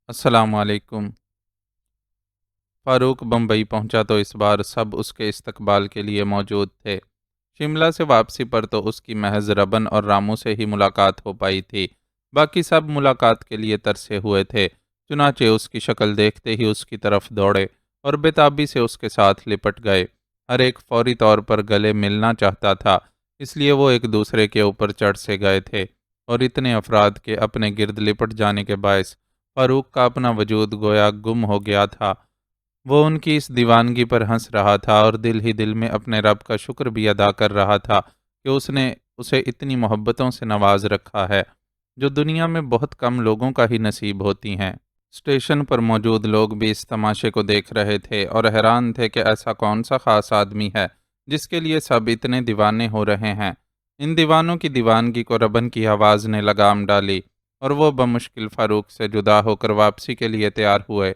السلام علیکم۔ فاروق بمبئی پہنچا تو اس بار سب اس کے استقبال کے لیے موجود تھے۔ شملہ سے واپسی پر تو اس کی محض ربن اور رامو سے ہی ملاقات ہو پائی تھی، باقی سب ملاقات کے لیے ترسے ہوئے تھے۔ چنانچہ اس کی شکل دیکھتے ہی اس کی طرف دوڑے اور بےتابی سے اس کے ساتھ لپٹ گئے۔ ہر ایک فوری طور پر گلے ملنا چاہتا تھا، اس لیے وہ ایک دوسرے کے اوپر چڑھ سے گئے تھے، اور اتنے افراد کے اپنے گرد لپٹ جانے کے باعث فاروق کا اپنا وجود گویا گم ہو گیا تھا۔ وہ ان کی اس دیوانگی پر ہنس رہا تھا اور دل ہی دل میں اپنے رب کا شکر بھی ادا کر رہا تھا کہ اس نے اسے اتنی محبتوں سے نواز رکھا ہے، جو دنیا میں بہت کم لوگوں کا ہی نصیب ہوتی ہیں۔ اسٹیشن پر موجود لوگ بھی اس تماشے کو دیکھ رہے تھے اور حیران تھے کہ ایسا کون سا خاص آدمی ہے جس کے لیے سب اتنے دیوانے ہو رہے ہیں۔ ان دیوانوں کی دیوانگی کو ربن کی آواز نے لگام ڈالی اور وہ بمشکل فاروق سے جدا ہو کر واپسی کے لیے تیار ہوئے۔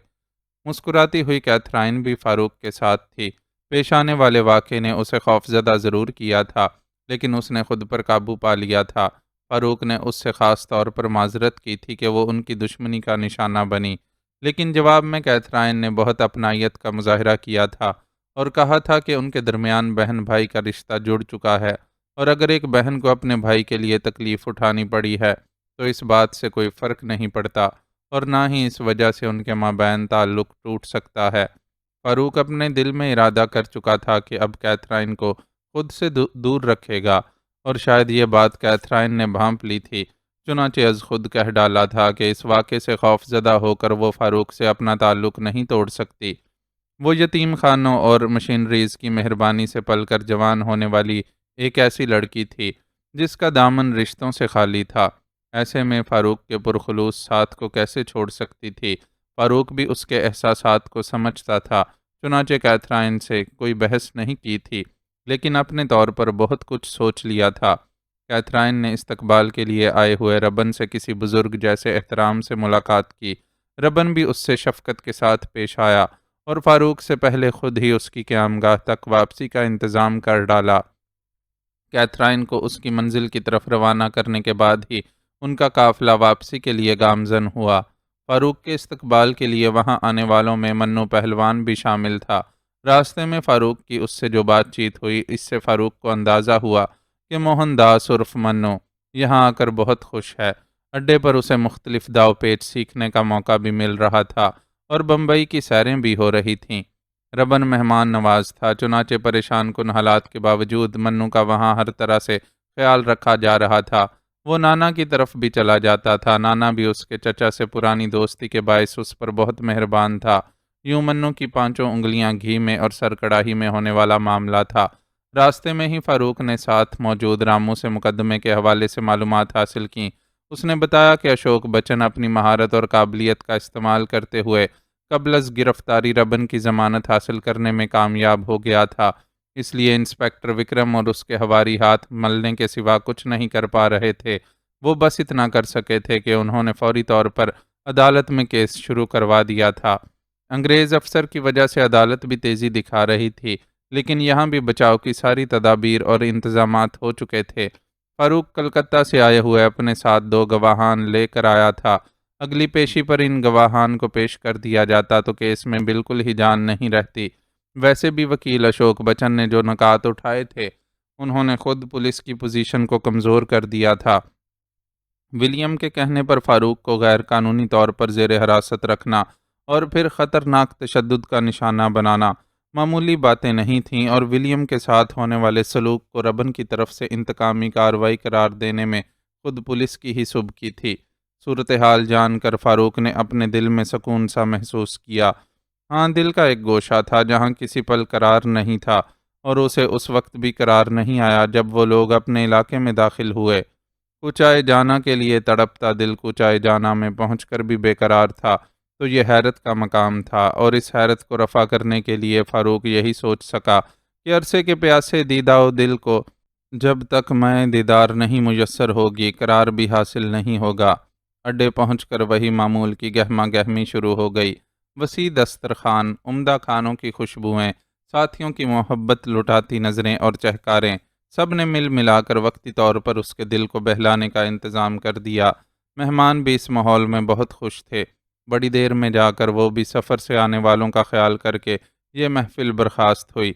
مسکراتی ہوئی کیتھرائن بھی فاروق کے ساتھ تھی۔ پیش آنے والے واقعے نے اسے خوفزدہ ضرور کیا تھا، لیکن اس نے خود پر قابو پا لیا تھا۔ فاروق نے اس سے خاص طور پر معذرت کی تھی کہ وہ ان کی دشمنی کا نشانہ بنی، لیکن جواب میں کیتھرائن نے بہت اپنائیت کا مظاہرہ کیا تھا اور کہا تھا کہ ان کے درمیان بہن بھائی کا رشتہ جڑ چکا ہے، اور اگر ایک بہن کو اپنے بھائی کے لیے تکلیف اٹھانی پڑی ہے تو اس بات سے کوئی فرق نہیں پڑتا، اور نہ ہی اس وجہ سے ان کے مابین تعلق ٹوٹ سکتا ہے۔ فاروق اپنے دل میں ارادہ کر چکا تھا کہ اب کیتھرائن کو خود سے دور رکھے گا، اور شاید یہ بات کیتھرائن نے بھانپ لی تھی، چنانچہ از خود کہہ ڈالا تھا کہ اس واقعے سے خوف زدہ ہو کر وہ فاروق سے اپنا تعلق نہیں توڑ سکتی۔ وہ یتیم خانوں اور مشینریز کی مہربانی سے پل کر جوان ہونے والی ایک ایسی لڑکی تھی جس کا دامن رشتوں سے خالی تھا۔ ایسے میں فاروق کے پرخلوص ساتھ کو کیسے چھوڑ سکتی تھی؟ فاروق بھی اس کے احساسات کو سمجھتا تھا، چنانچہ کیتھرائن سے کوئی بحث نہیں کی تھی، لیکن اپنے طور پر بہت کچھ سوچ لیا تھا۔ کیتھرائن نے استقبال کے لیے آئے ہوئے ربن سے کسی بزرگ جیسے احترام سے ملاقات کی۔ ربن بھی اس سے شفقت کے ساتھ پیش آیا اور فاروق سے پہلے خود ہی اس کی قیامگاہ تک واپسی کا انتظام کر ڈالا۔ کیتھرائن کو اس کی منزل کی طرف روانہ کرنے کے بعد ہی ان کا قافلہ واپسی کے لیے گامزن ہوا۔ فاروق کے استقبال کے لیے وہاں آنے والوں میں منو پہلوان بھی شامل تھا۔ راستے میں فاروق کی اس سے جو بات چیت ہوئی، اس سے فاروق کو اندازہ ہوا کہ موہن داس عرف منو یہاں آ کر بہت خوش ہے۔ اڈے پر اسے مختلف داؤ پیچ سیکھنے کا موقع بھی مل رہا تھا اور بمبئی کی سیریں بھی ہو رہی تھیں۔ ربن مہمان نواز تھا، چنانچہ پریشان کن حالات کے باوجود منو کا وہاں ہر طرح سے خیال رکھا جا رہا تھا۔ وہ نانا کی طرف بھی چلا جاتا تھا۔ نانا بھی اس کے چچا سے پرانی دوستی کے باعث اس پر بہت مہربان تھا۔ یوں منو کی پانچوں انگلیاں گھی میں اور سر کڑاہی میں ہونے والا معاملہ تھا۔ راستے میں ہی فاروق نے ساتھ موجود رامو سے مقدمے کے حوالے سے معلومات حاصل کیں۔ اس نے بتایا کہ اشوک بچن اپنی مہارت اور قابلیت کا استعمال کرتے ہوئے قبل از گرفتاری ربن کی ضمانت حاصل کرنے میں کامیاب ہو گیا تھا، اس لیے انسپیکٹر وکرم اور اس کے ہواری ہاتھ ملنے کے سوا کچھ نہیں کر پا رہے تھے۔ وہ بس اتنا کر سکے تھے کہ انہوں نے فوری طور پر عدالت میں کیس شروع کروا دیا تھا۔ انگریز افسر کی وجہ سے عدالت بھی تیزی دکھا رہی تھی، لیکن یہاں بھی بچاؤ کی ساری تدابیر اور انتظامات ہو چکے تھے۔ فاروق کلکتہ سے آئے ہوئے اپنے ساتھ 2 گواہان لے کر آیا تھا۔ اگلی پیشی پر ان گواہان کو پیش کر دیا جاتا تو کیس میں بالکل ہی جان نہیں رہتی۔ ویسے بھی وکیل اشوک بچن نے جو نکات اٹھائے تھے، انہوں نے خود پولیس کی پوزیشن کو کمزور کر دیا تھا۔ ولیم کے کہنے پر فاروق کو غیر قانونی طور پر زیر حراست رکھنا اور پھر خطرناک تشدد کا نشانہ بنانا معمولی باتیں نہیں تھیں، اور ولیم کے ساتھ ہونے والے سلوک کو ربن کی طرف سے انتقامی کارروائی قرار دینے میں خود پولیس کی ہی سبکی تھی۔ صورتحال جان کر فاروق نے اپنے دل میں سکون سا محسوس کیا۔ ہاں، دل کا ایک گوشہ تھا جہاں کسی پل قرار نہیں تھا، اور اسے اس وقت بھی قرار نہیں آیا جب وہ لوگ اپنے علاقے میں داخل ہوئے۔ کوچائے جانا کے لیے تڑپتا دل کوچائے جانا میں پہنچ کر بھی بے قرار تھا، تو یہ حیرت کا مقام تھا، اور اس حیرت کو رفع کرنے کے لیے فاروق یہی سوچ سکا کہ عرصے کے پیاسے دیدہ و دل کو جب تک میں دیدار نہیں میسر ہوگی، قرار بھی حاصل نہیں ہوگا۔ اڈے پہنچ کر وہی معمول کی گہما گہمی شروع ہو گئی۔ وسیع دسترخوان، عمدہ کھانوں کی خوشبوئیں، ساتھیوں کی محبت لٹاتی نظریں اور چہکاریں، سب نے مل ملا کر وقتی طور پر اس کے دل کو بہلانے کا انتظام کر دیا۔ مہمان بھی اس ماحول میں بہت خوش تھے۔ بڑی دیر میں جا کر وہ بھی سفر سے آنے والوں کا خیال کر کے یہ محفل برخاست ہوئی۔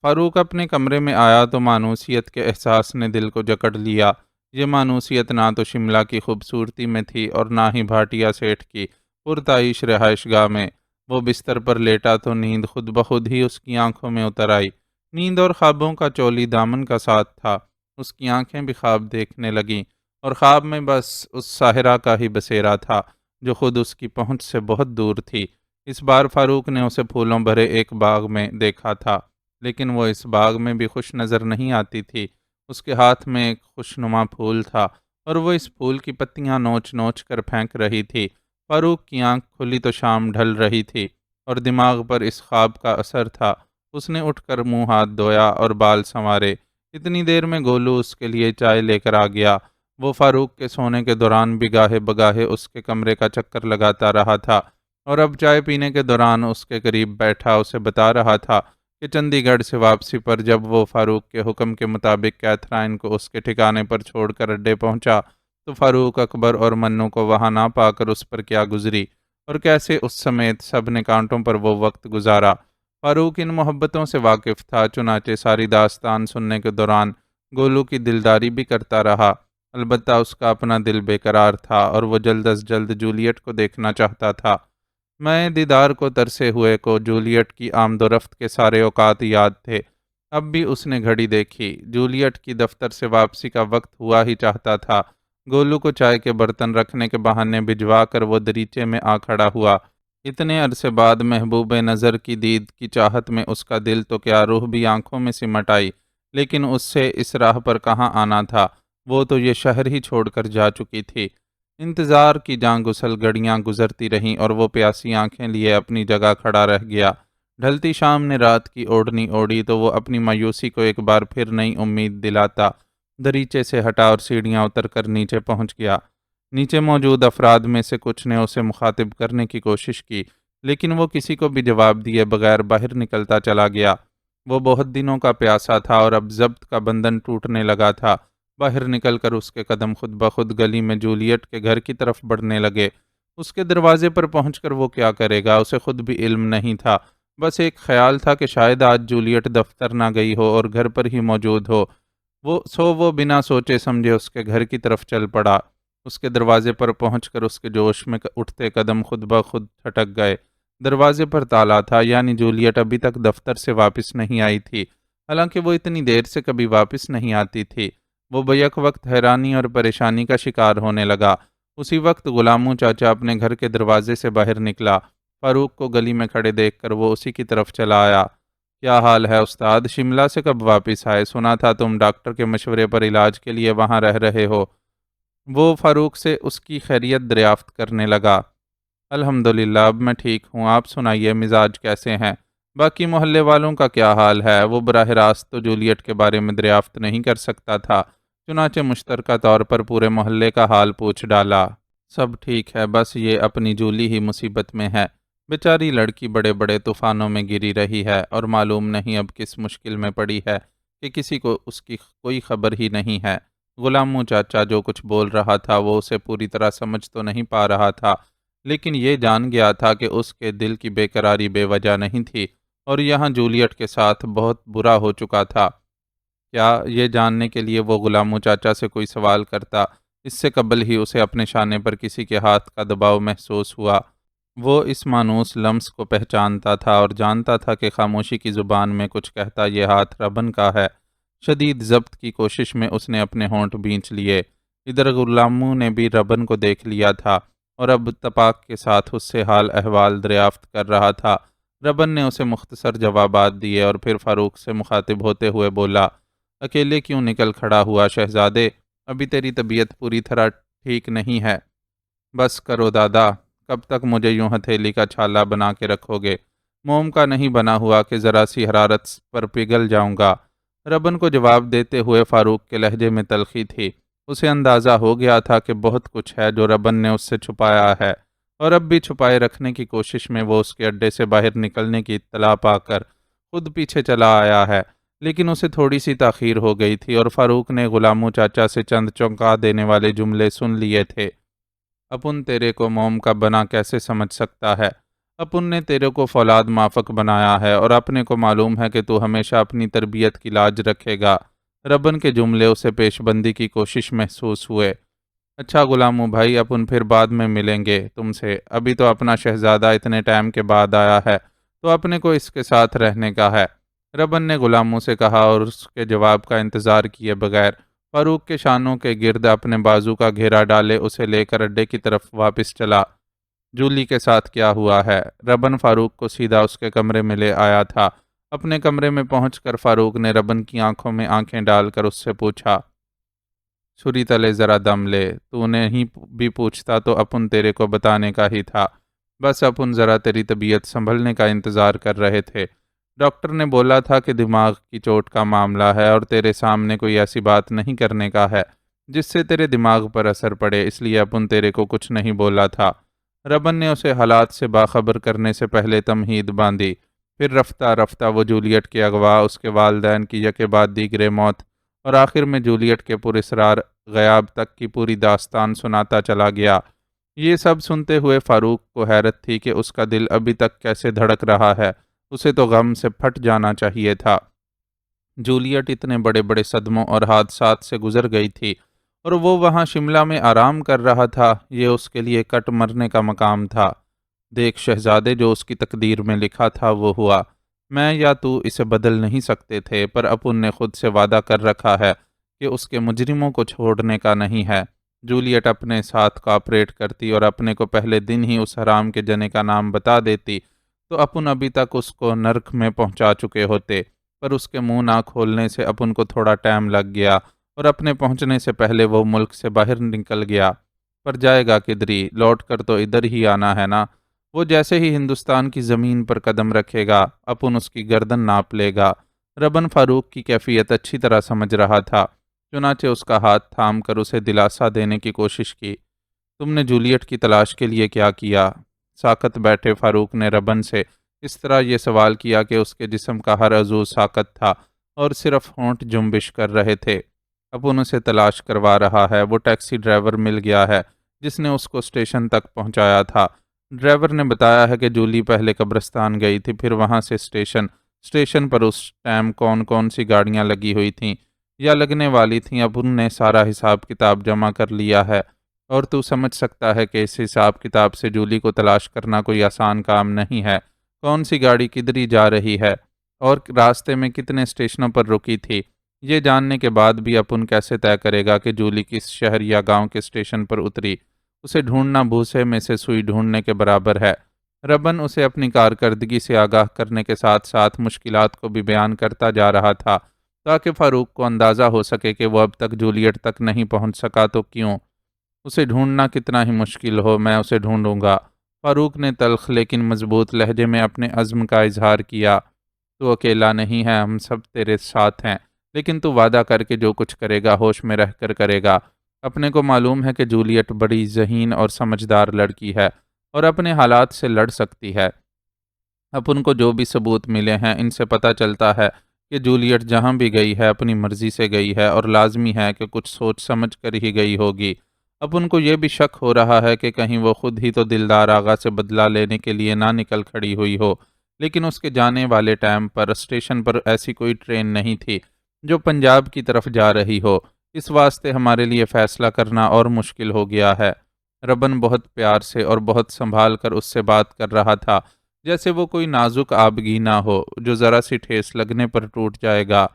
فاروق اپنے کمرے میں آیا تو مانوسیت کے احساس نے دل کو جکڑ لیا۔ یہ مانوسیت نہ تو شملہ کی خوبصورتی میں تھی اور نہ ہی بھاٹیا سیٹھ کی پرتعیش رہائش گاہ میں۔ وہ بستر پر لیٹا تو نیند خود بخود ہی اس کی آنکھوں میں اتر آئی۔ نیند اور خوابوں کا چولی دامن کا ساتھ تھا۔ اس کی آنکھیں بھی خواب دیکھنے لگیں اور خواب میں بس اس ساحرہ کا ہی بسیرا تھا جو خود اس کی پہنچ سے بہت دور تھی۔ اس بار فاروق نے اسے پھولوں بھرے ایک باغ میں دیکھا تھا، لیکن وہ اس باغ میں بھی خوش نظر نہیں آتی تھی۔ اس کے ہاتھ میں ایک خوشنما پھول تھا اور وہ اس پھول کی پتیاں نوچ نوچ کر پھینک رہی تھی۔ فاروق کی آنکھ کھلی تو شام ڈھل رہی تھی اور دماغ پر اس خواب کا اثر تھا۔ اس نے اٹھ کر منہ ہاتھ دھویا اور بال سنوارے۔ اتنی دیر میں گولو اس کے لیے چائے لے کر آ گیا۔ وہ فاروق کے سونے کے دوران بھی گاہے بگاہے اس کے کمرے کا چکر لگاتا رہا تھا اور اب چائے پینے کے دوران اس کے قریب بیٹھا اسے بتا رہا تھا کہ چندی گڑھ سے واپسی پر جب وہ فاروق کے حکم کے مطابق کیتھرائن کو اس کے ٹھکانے پر چھوڑ کر اڈے پہنچا تو فاروق اکبر اور منو کو وہاں نہ پا کر اس پر کیا گزری اور کیسے اس سمیت سب نے کانٹوں پر وہ وقت گزارا۔ فاروق ان محبتوں سے واقف تھا، چنانچہ ساری داستان سننے کے دوران گولو کی دلداری بھی کرتا رہا۔ البتہ اس کا اپنا دل بے قرار تھا اور وہ جلد از جلد جولیٹ کو دیکھنا چاہتا تھا۔ میں دیدار کو ترسے ہوئے کو جولیٹ کی آمد و رفت کے سارے اوقات یاد تھے۔ اب بھی اس نے گھڑی دیکھی۔ جولیٹ کی دفتر سے واپسی کا وقت ہوا ہی چاہتا تھا۔ گولو کو چائے کے برتن رکھنے کے بہانے بھجوا کر وہ دریچے میں آ کھڑا ہوا۔ اتنے عرصے بعد محبوب نظر کی دید کی چاہت میں اس کا دل تو کیا روح بھی آنکھوں میں سمٹ آئی، لیکن اس سے اس راہ پر کہاں آنا تھا، وہ تو یہ شہر ہی چھوڑ کر جا چکی تھی۔ انتظار کی جاں گسل گھڑیاں گزرتی رہیں اور وہ پیاسی آنکھیں لیے اپنی جگہ کھڑا رہ گیا۔ ڈھلتی شام نے رات کی اوڑھنی اوڑھی تو وہ اپنی مایوسی کو ایک بار پھر نئی امید دلاتا دریچے سے ہٹا اور سیڑھیاں اتر کر نیچے پہنچ گیا۔ نیچے موجود افراد میں سے کچھ نے اسے مخاطب کرنے کی کوشش کی، لیکن وہ کسی کو بھی جواب دیے بغیر باہر نکلتا چلا گیا۔ وہ بہت دنوں کا پیاسا تھا اور اب ضبط کا بندھن ٹوٹنے لگا تھا۔ باہر نکل کر اس کے قدم خود بخود گلی میں جولیٹ کے گھر کی طرف بڑھنے لگے۔ اس کے دروازے پر پہنچ کر وہ کیا کرے گا، اسے خود بھی علم نہیں تھا۔ بس ایک خیال تھا کہ شاید آج جولیٹ دفتر نہ گئی ہو اور گھر پر ہی موجود ہو۔ وہ بنا سوچے سمجھے اس کے گھر کی طرف چل پڑا۔ اس کے دروازے پر پہنچ کر اس کے جوش میں اٹھتے قدم خود بخود چھٹک گئے۔ دروازے پر تالا تھا، یعنی جولیٹ ابھی تک دفتر سے واپس نہیں آئی تھی، حالانکہ وہ اتنی دیر سے کبھی واپس نہیں آتی تھی۔ وہ بیک وقت حیرانی اور پریشانی کا شکار ہونے لگا۔ اسی وقت غلامو چاچا اپنے گھر کے دروازے سے باہر نکلا۔ فاروق کو گلی میں کھڑے دیکھ کر وہ اسی کی طرف چلا آیا۔ کیا حال ہے استاد؟ شملہ سے کب واپس آئے؟ سنا تھا تم ڈاکٹر کے مشورے پر علاج کے لیے وہاں رہ رہے ہو۔ وہ فاروق سے اس کی خیریت دریافت کرنے لگا۔ الحمدللہ اب میں ٹھیک ہوں، آپ سنائیے مزاج کیسے ہیں؟ باقی محلے والوں کا کیا حال ہے؟ وہ براہ راست تو جولیٹ کے بارے میں دریافت نہیں کر سکتا تھا، چنانچہ مشترکہ طور پر پورے محلے کا حال پوچھ ڈالا۔ سب ٹھیک ہے، بس یہ اپنی جولی ہی مصیبت میں ہے۔ بیچاری لڑکی بڑے بڑے طوفانوں میں گری رہی ہے اور معلوم نہیں اب کس مشکل میں پڑی ہے کہ کسی کو اس کی کوئی خبر ہی نہیں ہے۔ غلامو چاچا جو کچھ بول رہا تھا وہ اسے پوری طرح سمجھ تو نہیں پا رہا تھا، لیکن یہ جان گیا تھا کہ اس کے دل کی بے قراری بے وجہ نہیں تھی اور یہاں جولیٹ کے ساتھ بہت برا ہو چکا تھا۔ کیا یہ جاننے کے لیے وہ غلامو چاچا سے کوئی سوال کرتا؟ اس سے قبل ہی اسے اپنے شانے پر کسی کے ہاتھ کا دباؤ محسوس ہوا۔ وہ اس مانوس لمس کو پہچانتا تھا اور جانتا تھا کہ خاموشی کی زبان میں کچھ کہتا یہ ہاتھ ربن کا ہے۔ شدید ضبط کی کوشش میں اس نے اپنے ہونٹ بھینچ لیے۔ ادھر غلامو نے بھی ربن کو دیکھ لیا تھا اور اب تپاک کے ساتھ اس سے حال احوال دریافت کر رہا تھا۔ ربن نے اسے مختصر جوابات دیے اور پھر فاروق سے مخاطب ہوتے ہوئے بولا، اکیلے کیوں نکل کھڑا ہوا شہزادے؟ ابھی تیری طبیعت پوری طرح ٹھیک نہیں ہے۔ بس کرو دادا، کب تک مجھے یوں ہتھیلی کا چھالا بنا کے رکھو گے؟ موم کا نہیں بنا ہوا کہ ذرا سی حرارت پر پگھل جاؤں گا۔ ربن کو جواب دیتے ہوئے فاروق کے لہجے میں تلخی تھی۔ اسے اندازہ ہو گیا تھا کہ بہت کچھ ہے جو ربن نے اس سے چھپایا ہے اور اب بھی چھپائے رکھنے کی کوشش میں وہ اس کے اڈے سے باہر نکلنے کی اطلاع پا کر خود پیچھے چلا آیا ہے، لیکن اسے تھوڑی سی تاخیر ہو گئی تھی اور فاروق نے غلامو چاچا سے چند چونکا دینے والے جملے سن لیے تھے۔ اپن تیرے کو موم کا بنا کیسے سمجھ سکتا ہے؟ اپن نے تیرے کو فولاد مافک بنایا ہے اور اپنے کو معلوم ہے کہ تو ہمیشہ اپنی تربیت کی لاج رکھے گا۔ ربن کے جملے اسے پیش بندی کی کوشش محسوس ہوئے۔ اچھا غلامو بھائی، اپن پھر بعد میں ملیں گے تم سے، ابھی تو اپنا شہزادہ اتنے ٹائم کے بعد آیا ہے تو اپنے کو اس کے ساتھ رہنے کا ہے، ربن نے غلاموں سے کہا، اور اس کے جواب کا انتظار کیے بغیر فاروق کے شانوں کے گرد اپنے بازو کا گھیرا ڈالے اسے لے کر اڈے کی طرف واپس چلا۔ جولی کے ساتھ کیا ہوا ہے؟ ربن فاروق کو سیدھا اس کے کمرے میں لے آیا تھا۔ اپنے کمرے میں پہنچ کر فاروق نے ربن کی آنکھوں میں آنکھیں ڈال کر اس سے پوچھا، چھری تلے ذرا دم لے، تو نے ہی بھی پوچھتا تو اپن تیرے کو بتانے کا ہی تھا، بس اپن ذرا تیری طبیعت سنبھلنے کا انتظار کر رہے تھے۔ ڈاکٹر نے بولا تھا کہ دماغ کی چوٹ کا معاملہ ہے اور تیرے سامنے کوئی ایسی بات نہیں کرنے کا ہے جس سے تیرے دماغ پر اثر پڑے، اس لیے اپن تیرے کو کچھ نہیں بولا تھا۔ ربن نے اسے حالات سے باخبر کرنے سے پہلے تمہید باندھی، پھر رفتہ رفتہ وہ جولیٹ کے اغوا، اس کے والدین کی یکے بعد دیگرے موت اور آخر میں جولیٹ کے پراسرار غیاب تک کی پوری داستان سناتا چلا گیا۔ یہ سب سنتے ہوئے فاروق کو حیرت تھی کہ اس کا دل ابھی تک کیسے دھڑک رہا ہے، اسے تو غم سے پھٹ جانا چاہیے تھا۔ جولیٹ اتنے بڑے بڑے صدموں اور حادثات سے گزر گئی تھی اور وہ وہاں شملہ میں آرام کر رہا تھا، یہ اس کے لیے کٹ مرنے کا مقام تھا۔ دیکھ شہزادے، جو اس کی تقدیر میں لکھا تھا وہ ہوا، میں یا تو اسے بدل نہیں سکتے تھے، پر اپن نے خود سے وعدہ کر رکھا ہے کہ اس کے مجرموں کو چھوڑنے کا نہیں ہے۔ جولیٹ اپنے ساتھ کوآپریٹ کرتی اور اپنے کو پہلے دن ہی اس حرام کے جنے کا نام بتا دیتی تو اپن ابھی تک اس کو نرک میں پہنچا چکے ہوتے، پر اس کے منہ نہ کھولنے سے اپن کو تھوڑا ٹائم لگ گیا اور اپنے پہنچنے سے پہلے وہ ملک سے باہر نکل گیا۔ پر جائے گا کدھری؟ لوٹ کر تو ادھر ہی آنا ہے نا۔ وہ جیسے ہی ہندوستان کی زمین پر قدم رکھے گا اپن اس کی گردن ناپ لے گا۔ ربن فاروق کی کیفیت اچھی طرح سمجھ رہا تھا، چنانچہ اس کا ہاتھ تھام کر اسے دلاسا دینے کی کوشش کی۔ تم نے جولیٹ کی تلاش کے لیے کیا کیا؟ ساکت بیٹھے فاروق نے ربن سے اس طرح یہ سوال کیا کہ اس کے جسم کا ہر عضو ساکت تھا اور صرف ہونٹ جنبش کر رہے تھے۔ اپن اسے تلاش کروا رہا ہے، وہ ٹیکسی ڈرائیور مل گیا ہے جس نے اس کو اسٹیشن تک پہنچایا تھا۔ ڈرائیور نے بتایا ہے کہ جولی پہلے قبرستان گئی تھی، پھر وہاں سے اسٹیشن پر اس ٹائم کون کون سی گاڑیاں لگی ہوئی تھیں یا لگنے والی تھیں، اب ان نے سارا حساب کتاب جمع کر لیا ہے، اور تو سمجھ سکتا ہے کہ اس حساب کتاب سے جولی کو تلاش کرنا کوئی آسان کام نہیں ہے۔ کون سی گاڑی کدھری جا رہی ہے اور راستے میں کتنے اسٹیشنوں پر رکی تھی، یہ جاننے کے بعد بھی اپن کیسے طے کرے گا کہ جولی کس شہر یا گاؤں کے اسٹیشن پر اتری؟ اسے ڈھونڈنا بھوسے میں سے سوئی ڈھونڈنے کے برابر ہے۔ ربن اسے اپنی کارکردگی سے آگاہ کرنے کے ساتھ ساتھ مشکلات کو بھی بیان کرتا جا رہا تھا تاکہ فاروق کو اندازہ ہو سکے کہ وہ اب تک جولیٹ تک نہیں پہنچ سکا تو کیوں۔ اسے ڈھونڈنا کتنا ہی مشکل ہو، میں اسے ڈھونڈوں گا، فاروق نے تلخ لیکن مضبوط لہجے میں اپنے عزم کا اظہار کیا۔ تو اکیلا نہیں ہے، ہم سب تیرے ساتھ ہیں، لیکن تو وعدہ کر کے جو کچھ کرے گا ہوش میں رہ کر کرے گا۔ اپنے کو معلوم ہے کہ جولیٹ بڑی ذہین اور سمجھدار لڑکی ہے اور اپنے حالات سے لڑ سکتی ہے۔ اپن کو جو بھی ثبوت ملے ہیں ان سے پتہ چلتا ہے کہ جولیٹ جہاں بھی گئی ہے اپنی مرضی سے گئی ہے اور لازمی ہے کہ کچھ سوچ سمجھ کر ہی گئی ہوگی۔ اپن کو یہ بھی شک ہو رہا ہے کہ کہیں وہ خود ہی تو دلدار آغا سے بدلہ لینے کے لیے نہ نکل کھڑی ہوئی ہو، لیکن اس کے جانے والے ٹائم پر اسٹیشن پر ایسی کوئی ٹرین نہیں تھی جو پنجاب کی طرف جا رہی ہو، اس واسطے ہمارے لیے فیصلہ کرنا اور مشکل ہو گیا ہے۔ ربن بہت پیار سے اور بہت سنبھال کر اس سے بات کر رہا تھا، جیسے وہ کوئی نازک آبگی نہ ہو جو ذرا سی ٹھیس لگنے پر ٹوٹ جائے گا۔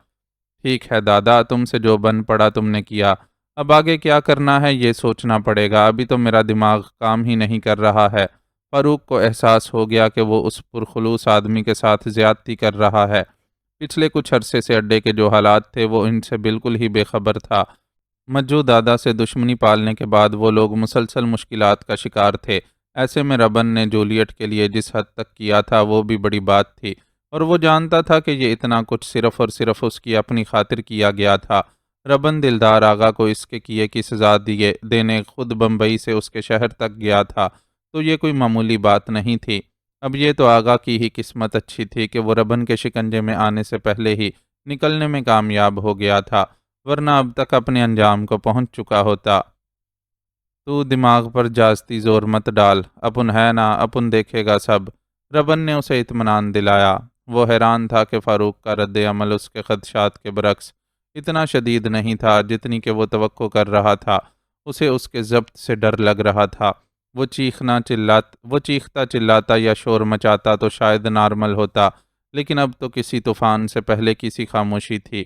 ٹھیک ہے دادا، تم سے جو بن پڑا تم نے کیا، اب آگے کیا کرنا ہے یہ سوچنا پڑے گا، ابھی تو میرا دماغ کام ہی نہیں کر رہا ہے۔ فاروق کو احساس ہو گیا کہ وہ اس پرخلوص آدمی کے ساتھ زیادتی کر رہا ہے۔ پچھلے کچھ عرصے سے اڈے کے جو حالات تھے وہ ان سے بالکل ہی بے خبر تھا۔ مجو دادا سے دشمنی پالنے کے بعد وہ لوگ مسلسل مشکلات کا شکار تھے، ایسے میں ربن نے جولیٹ کے لیے جس حد تک کیا تھا وہ بھی بڑی بات تھی، اور وہ جانتا تھا کہ یہ اتنا کچھ صرف اور صرف اس کی اپنی خاطر کیا گیا تھا۔ ربن دلدار آغا کو اس کے کیے کی سزا دینے خود بمبئی سے اس کے شہر تک گیا تھا، تو یہ کوئی معمولی بات نہیں تھی۔ اب یہ تو آغا کی ہی قسمت اچھی تھی کہ وہ ربن کے شکنجے میں آنے سے پہلے ہی نکلنے میں کامیاب ہو گیا تھا، ورنہ اب تک اپنے انجام کو پہنچ چکا ہوتا۔ تو دماغ پر جاستی زور مت ڈال، اپن ہے نا، اپن دیکھے گا سب۔ ربن نے اسے اطمینان دلایا۔ وہ حیران تھا کہ فاروق کا رد عمل اس کے خدشات کے برعکس اتنا شدید نہیں تھا جتنی کہ وہ توقع کر رہا تھا۔ اسے اس کے ضبط سے ڈر لگ رہا تھا۔ وہ چیختا چلاتا یا شور مچاتا تو شاید نارمل ہوتا، لیکن اب تو کسی طوفان سے پہلے کسی خاموشی تھی۔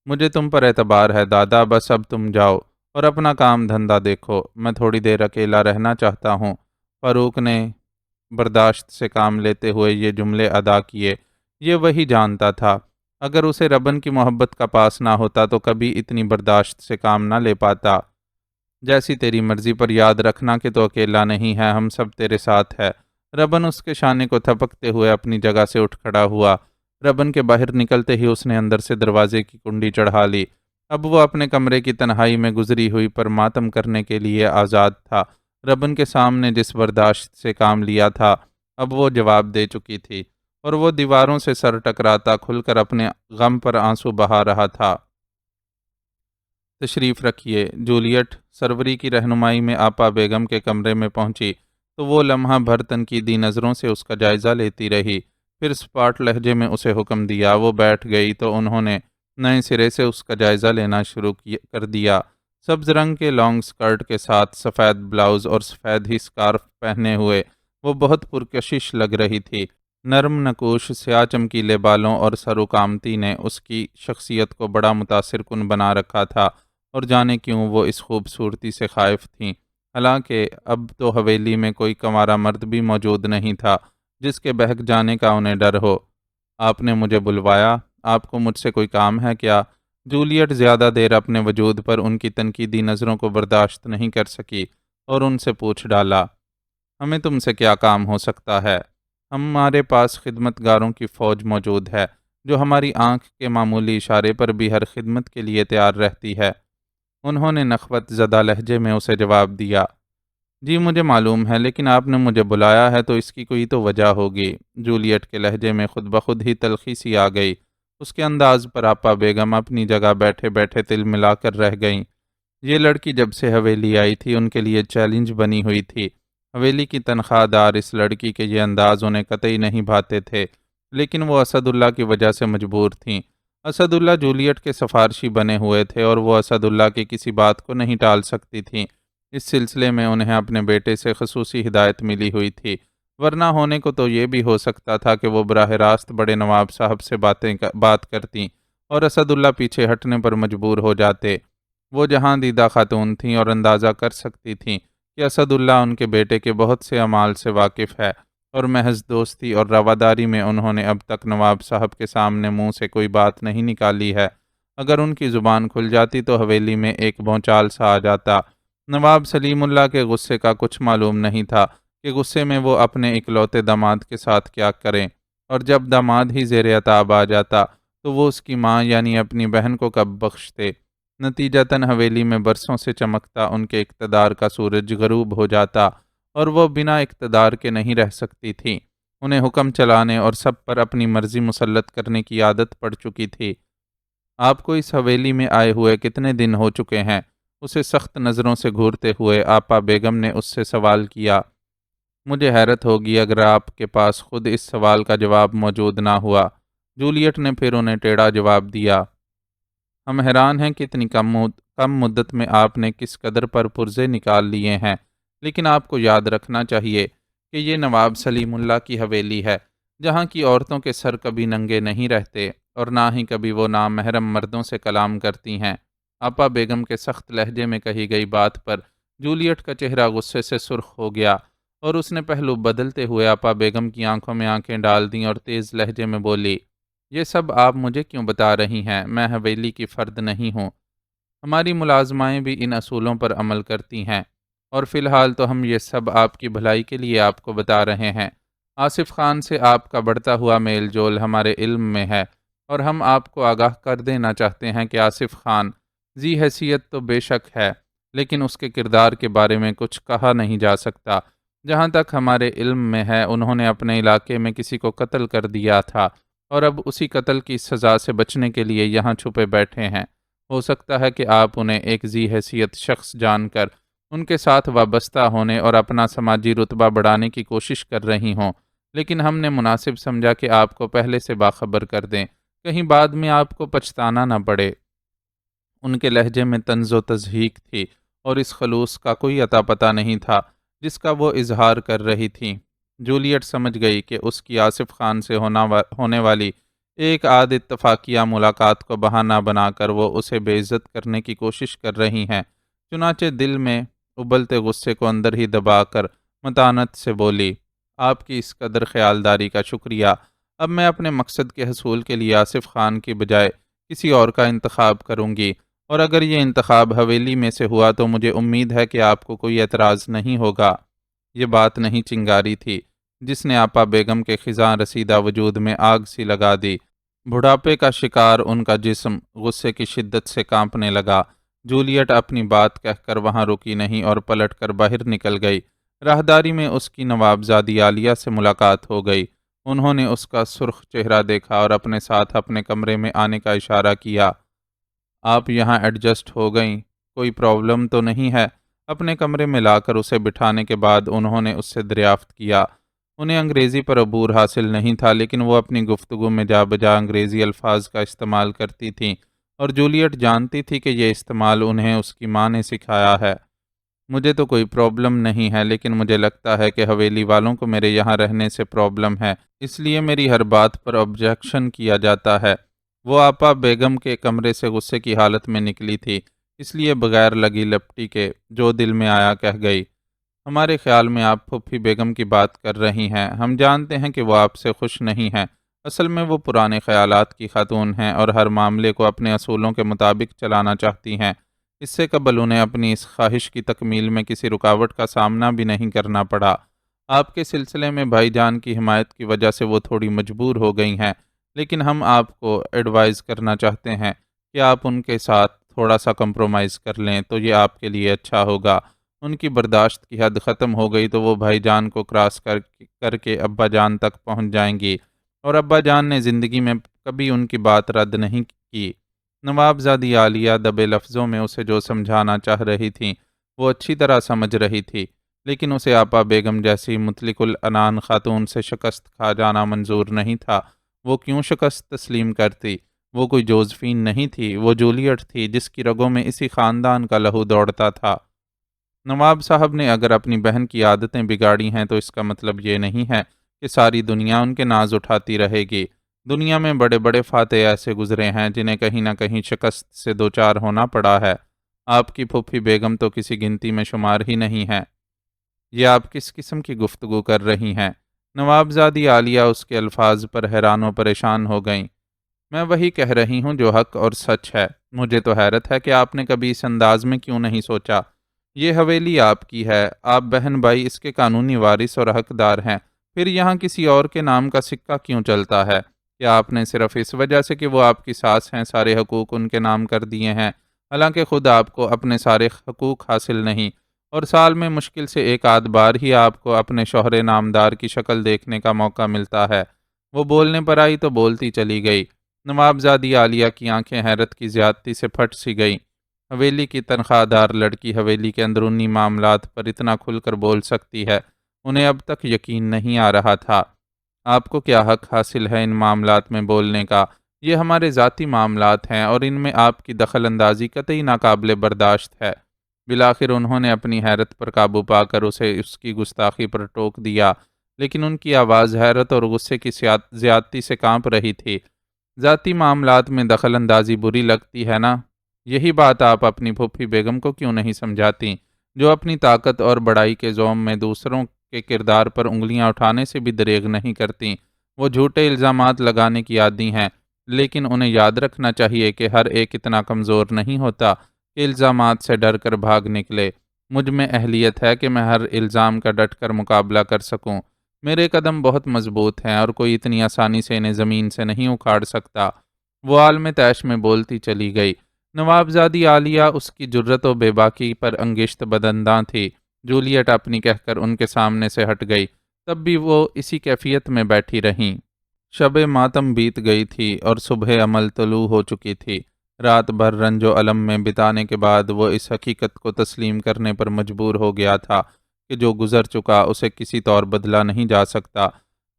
مجھے تم پر اعتبار ہے دادا، بس اب تم جاؤ اور اپنا کام دھندا دیکھو، میں تھوڑی دیر اکیلا رہنا چاہتا ہوں۔ فاروق نے برداشت سے کام لیتے ہوئے یہ جملے ادا کیے۔ یہ وہی جانتا تھا، اگر اسے ربن کی محبت کا پاس نہ ہوتا تو کبھی اتنی برداشت سے کام نہ لے پاتا۔ جیسی تیری مرضی، پر یاد رکھنا کہ تو اکیلا نہیں ہے، ہم سب تیرے ساتھ ہے۔ ربن اس کے شانے کو تھپکتے ہوئے اپنی جگہ سے اٹھ کھڑا ہوا۔ ربن کے باہر نکلتے ہی اس نے اندر سے دروازے کی کنڈی چڑھا لی۔ اب وہ اپنے کمرے کی تنہائی میں گزری ہوئی پر ماتم کرنے کے لیے آزاد تھا۔ ربن کے سامنے جس برداشت سے کام لیا تھا، اب وہ جواب دے چکی تھی، اور وہ دیواروں سے سر ٹکراتا کھل کر اپنے غم پر آنسو بہا رہا تھا۔ تشریف رکھیے۔ جولیٹ سروری کی رہنمائی میں آپا بیگم کے کمرے میں پہنچی تو وہ لمحہ بھر تنقیدی نظروں سے اس کا جائزہ لیتی رہی، پھر سپاٹ لہجے میں اسے حکم دیا۔ وہ بیٹھ گئی تو انہوں نے نئے سرے سے اس کا جائزہ لینا شروع کر دیا۔ سبز رنگ کے لانگ سکرٹ کے ساتھ سفید بلاؤز اور سفید ہی سکارف پہنے ہوئے وہ بہت پرکشش لگ رہی تھی۔ نرم نکوش سیاہ چمکیلے بالوں اور سروکامتی نے اس کی شخصیت کو بڑا متاثر کن بنا رکھا تھا، اور جانے کیوں وہ اس خوبصورتی سے خائف تھیں۔ حالانکہ اب تو حویلی میں کوئی کنوارا مرد بھی موجود نہیں تھا جس کے بہک جانے کا انہیں ڈر ہو۔ آپ نے مجھے بلوایا؟ آپ کو مجھ سے کوئی کام ہے کیا؟ جولیٹ زیادہ دیر اپنے وجود پر ان کی تنقیدی نظروں کو برداشت نہیں کر سکی اور ان سے پوچھ ڈالا، ہمیں تم سے کیا کام ہو سکتا ہے؟ ہمارے پاس خدمت گاروں کی فوج موجود ہے جو ہماری آنکھ کے معمولی اشارے پر بھی ہر خدمت کے لیے تیار رہتی ہے۔ انہوں نے نخوت زدہ لہجے میں اسے جواب دیا۔ جی مجھے معلوم ہے، لیکن آپ نے مجھے بلایا ہے تو اس کی کوئی تو وجہ ہوگی۔ جولیٹ کے لہجے میں خود بخود ہی تلخی سی آ گئی۔ اس کے انداز پر آپا بیگم اپنی جگہ بیٹھے بیٹھے تل ملا کر رہ گئیں۔ یہ لڑکی جب سے حویلی آئی تھی ان کے لیے چیلنج بنی ہوئی تھی۔ حویلی کی تنخواہ دار اس لڑکی کے یہ انداز انہیں قطعی نہیں بھاتے تھے، لیکن وہ اسد اللہ کی وجہ سے مجبور تھیں۔ اسد اللہ جولیٹ کے سفارشی بنے ہوئے تھے اور وہ اسد اللہ کی کسی بات کو نہیں ٹال سکتی تھیں۔ اس سلسلے میں انہیں اپنے بیٹے سے خصوصی ہدایت ملی ہوئی تھی، ورنہ ہونے کو تو یہ بھی ہو سکتا تھا کہ وہ براہ راست بڑے نواب صاحب سے بات کرتیں اور اسد اللہ پیچھے ہٹنے پر مجبور ہو جاتے۔ وہ جہاں دیدہ خاتون تھیں اور اندازہ کر سکتی تھیں کہ اسد اللہ ان کے بیٹے کے بہت سے اعمال سے واقف ہے، اور محض دوستی اور رواداری میں انہوں نے اب تک نواب صاحب کے سامنے منہ سے کوئی بات نہیں نکالی ہے۔ اگر ان کی زبان کھل جاتی تو حویلی میں ایک بھونچال سا آ جاتا۔ نواب سلیم اللہ کے غصے کا کچھ معلوم نہیں تھا کہ غصے میں وہ اپنے اکلوتے داماد کے ساتھ کیا کریں، اور جب داماد ہی زیر عتاب آ جاتا تو وہ اس کی ماں یعنی اپنی بہن کو کب بخشتے۔ نتیجتاً حویلی میں برسوں سے چمکتا ان کے اقتدار کا سورج غروب ہو جاتا اور وہ بنا اقتدار کے نہیں رہ سکتی تھی۔ انہیں حکم چلانے اور سب پر اپنی مرضی مسلط کرنے کی عادت پڑ چکی تھی۔ آپ کو اس حویلی میں آئے ہوئے کتنے دن ہو چکے ہیں؟ اسے سخت نظروں سے گھورتے ہوئے آپا بیگم نے اس سے سوال کیا۔ مجھے حیرت ہوگی اگر آپ کے پاس خود اس سوال کا جواب موجود نہ ہوا۔ جولیٹ نے پھر انہیں ٹیڑھا جواب دیا۔ ہم حیران ہیں کہ اتنی کم مدت میں آپ نے کس قدر پر پرزے نکال لیے ہیں، لیکن آپ کو یاد رکھنا چاہیے کہ یہ نواب سلیم اللہ کی حویلی ہے، جہاں کی عورتوں کے سر کبھی ننگے نہیں رہتے اور نہ ہی کبھی وہ نامحرم مردوں سے کلام کرتی ہیں۔ آپا بیگم کے سخت لہجے میں کہی گئی بات پر جولیٹ کا چہرہ غصے سے سرخ ہو گیا، اور اس نے پہلو بدلتے ہوئے آپا بیگم کی آنکھوں میں آنکھیں ڈال دیں اور تیز لہجے میں بولی، یہ سب آپ مجھے کیوں بتا رہی ہیں؟ میں حویلی کی فرد نہیں ہوں۔ ہماری ملازمائیں بھی ان اصولوں پر عمل کرتی ہیں، اور فی الحال تو ہم یہ سب آپ کی بھلائی کے لیے آپ کو بتا رہے ہیں۔ آصف خان سے آپ کا بڑھتا ہوا میل جول ہمارے علم میں ہے، اور ہم آپ کو آگاہ کر دینا چاہتے ہیں کہ آصف خان ذی حیثیت تو بے شک ہے، لیکن اس کے کردار کے بارے میں کچھ کہا نہیں جا سکتا۔ جہاں تک ہمارے علم میں ہے انہوں نے اپنے علاقے میں کسی کو قتل کر دیا تھا، اور اب اسی قتل کی سزا سے بچنے کے لیے یہاں چھپے بیٹھے ہیں۔ ہو سکتا ہے کہ آپ انہیں ایک ذی حیثیت شخص جان کر ان کے ساتھ وابستہ ہونے اور اپنا سماجی رتبہ بڑھانے کی کوشش کر رہی ہوں، لیکن ہم نے مناسب سمجھا کہ آپ کو پہلے سے باخبر کر دیں، کہیں بعد میں آپ کو پچھتانا نہ پڑے۔ ان کے لہجے میں طنز و تضحیک تھی اور اس خلوص کا کوئی عطا پتہ نہیں تھا جس کا وہ اظہار کر رہی تھیں۔ جولیٹ سمجھ گئی کہ اس کی آصف خان سے ہونے والی ایک آدھ اتفاقیہ ملاقات کو بہانہ بنا کر وہ اسے بے عزت کرنے کی کوشش کر رہی ہیں، چنانچہ دل میں ابلتے غصے کو اندر ہی دبا کر متانت سے بولی، آپ کی اس قدر خیالداری کا شکریہ۔ اب میں اپنے مقصد کے حصول کے لیے آصف خان کی بجائے کسی اور کا انتخاب کروں گی، اور اگر یہ انتخاب حویلی میں سے ہوا تو مجھے امید ہے کہ آپ کو کوئی اعتراض نہیں ہوگا۔ یہ بات نہیں چنگاری تھی جس نے آپا بیگم کے خزاں رسیدہ وجود میں آگ سی لگا دی۔ بڑھاپے کا شکار ان کا جسم غصے کی شدت سے کانپنے لگا۔ جولیٹ اپنی بات کہہ کر وہاں رکی نہیں اور پلٹ کر باہر نکل گئی۔ راہداری میں اس کی نوابزادی عالیہ سے ملاقات ہو گئی۔ انہوں نے اس کا سرخ چہرہ دیکھا اور اپنے ساتھ اپنے کمرے میں آنے کا اشارہ کیا۔ آپ یہاں ایڈجسٹ ہو گئیں، کوئی پرابلم تو نہیں ہے؟ اپنے کمرے میں لا کر اسے بٹھانے کے بعد انہوں نے اس سے دریافت کیا۔ انہیں انگریزی پر عبور حاصل نہیں تھا، لیکن وہ اپنی گفتگو میں جا بجا انگریزی الفاظ کا استعمال کرتی تھیں، اور جولیٹ جانتی تھی کہ یہ استعمال انہیں اس کی ماں نے سکھایا ہے۔ مجھے تو کوئی پرابلم نہیں ہے، لیکن مجھے لگتا ہے کہ حویلی والوں کو میرے یہاں رہنے سے پرابلم ہے، اس لیے میری ہر بات پر آبجیکشن کیا جاتا ہے۔ وہ آپا بیگم کے کمرے سے غصے کی حالت میں نکلی تھی، اس لیے بغیر لگی لپٹی کے جو دل میں آیا کہہ گئی، ہمارے خیال میں آپ پھوپھی بیگم کی بات کر رہی ہیں، ہم جانتے ہیں کہ وہ آپ سے خوش نہیں ہیں، اصل میں وہ پرانے خیالات کی خاتون ہیں اور ہر معاملے کو اپنے اصولوں کے مطابق چلانا چاہتی ہیں۔ اس سے قبل انہیں اپنی اس خواہش کی تکمیل میں کسی رکاوٹ کا سامنا بھی نہیں کرنا پڑا۔ آپ کے سلسلے میں بھائی جان کی حمایت کی وجہ سے وہ تھوڑی مجبور ہو گئی ہیں، لیکن ہم آپ کو ایڈوائز کرنا چاہتے ہیں کہ آپ ان کے ساتھ تھوڑا سا کمپرومائز کر لیں تو یہ آپ کے لیے اچھا ہوگا۔ ان کی برداشت کی حد ختم ہو گئی تو وہ بھائی جان کو کراس کر کے ابا جان تک پہنچ جائیں گی، اور ابا جان نے زندگی میں کبھی ان کی بات رد نہیں کی۔ نوابزادی عالیہ دبے لفظوں میں اسے جو سمجھانا چاہ رہی تھیں وہ اچھی طرح سمجھ رہی تھی، لیکن اسے آپا بیگم جیسی مطلق العنان خاتون سے شکست کھا جانا منظور نہیں تھا۔ وہ کیوں شکست تسلیم کرتی؟ وہ کوئی جوزفین نہیں تھی، وہ جولیٹ تھی جس کی رگوں میں اسی خاندان کا لہو دوڑتا تھا۔ نواب صاحب نے اگر اپنی بہن کی عادتیں بگاڑی ہیں تو اس کا مطلب یہ نہیں ہے کہ ساری دنیا ان کے ناز اٹھاتی رہے گی۔ دنیا میں بڑے بڑے فاتح ایسے گزرے ہیں جنہیں کہیں نہ کہیں شکست سے دوچار ہونا پڑا ہے۔ آپ کی پھوپھی بیگم تو کسی گنتی میں شمار ہی نہیں ہے۔ یہ آپ کس قسم کی گفتگو کر رہی ہیں؟ نوابزادی عالیہ اس کے الفاظ پر حیران و پریشان ہو گئیں۔ میں وہی کہہ رہی ہوں جو حق اور سچ ہے۔ مجھے تو حیرت ہے کہ آپ نے کبھی اس انداز میں کیوں نہیں سوچا۔ یہ حویلی آپ کی ہے، آپ بہن بھائی اس کے قانونی وارث اور حقدار ہیں، پھر یہاں کسی اور کے نام کا سکہ کیوں چلتا ہے؟ کیا آپ نے صرف اس وجہ سے کہ وہ آپ کی ساس ہیں سارے حقوق ان کے نام کر دیے ہیں، حالانکہ خود آپ کو اپنے سارے حقوق حاصل نہیں، اور سال میں مشکل سے ایک آدھ بار ہی آپ کو اپنے شوہر نامدار کی شکل دیکھنے کا موقع ملتا ہے؟ وہ بولنے پر آئی تو بولتی چلی گئی۔ نوابزادی عالیہ کی آنکھیں حیرت کی زیادتی سے پھٹ سی گئیں۔ حویلی کی تنخواہ دار لڑکی حویلی کے اندرونی معاملات پر اتنا کھل کر بول سکتی ہے، انہیں اب تک یقین نہیں آ رہا تھا۔ آپ کو کیا حق حاصل ہے ان معاملات میں بولنے کا؟ یہ ہمارے ذاتی معاملات ہیں اور ان میں آپ کی دخل اندازی قطعی ناقابل برداشت ہے۔ بالآخر انہوں نے اپنی حیرت پر قابو پا کر اسے اس کی گستاخی پر ٹوک دیا، لیکن ان کی آواز حیرت اور غصے کی زیادتی سے کانپ رہی تھی۔ ذاتی معاملات میں دخل اندازی بری لگتی ہے نا؟ یہی بات آپ اپنی پھوپھی بیگم کو کیوں نہیں سمجھاتی، جو اپنی طاقت اور بڑائی کے زوم میں دوسروں کے کردار پر انگلیاں اٹھانے سے بھی دریغ نہیں کرتی؟ وہ جھوٹے الزامات لگانے کی عادی ہیں، لیکن انہیں یاد رکھنا چاہیے کہ ہر ایک اتنا کمزور نہیں ہوتا کہ الزامات سے ڈر کر بھاگ نکلے۔ مجھ میں اہلیت ہے کہ میں ہر الزام کا ڈٹ کر مقابلہ کر سکوں۔ میرے قدم بہت مضبوط ہیں اور کوئی اتنی آسانی سے انہیں زمین سے نہیں اکھاڑ سکتا۔ وہ عالم تیش میں بولتی چلی گئی۔ نوابزادی عالیہ اس کی جرت و بے باکی پر انگشت بدنداں تھی۔ جولیٹ اپنی کہہ کر ان کے سامنے سے ہٹ گئی، تب بھی وہ اسی کیفیت میں بیٹھی رہیں۔ شب ماتم بیت گئی تھی اور صبح عمل طلوع ہو چکی تھی۔ رات بھر رنج و الم میں بتانے کے بعد وہ اس حقیقت کو تسلیم کرنے پر مجبور ہو گیا تھا کہ جو گزر چکا اسے کسی طور بدلا نہیں جا سکتا،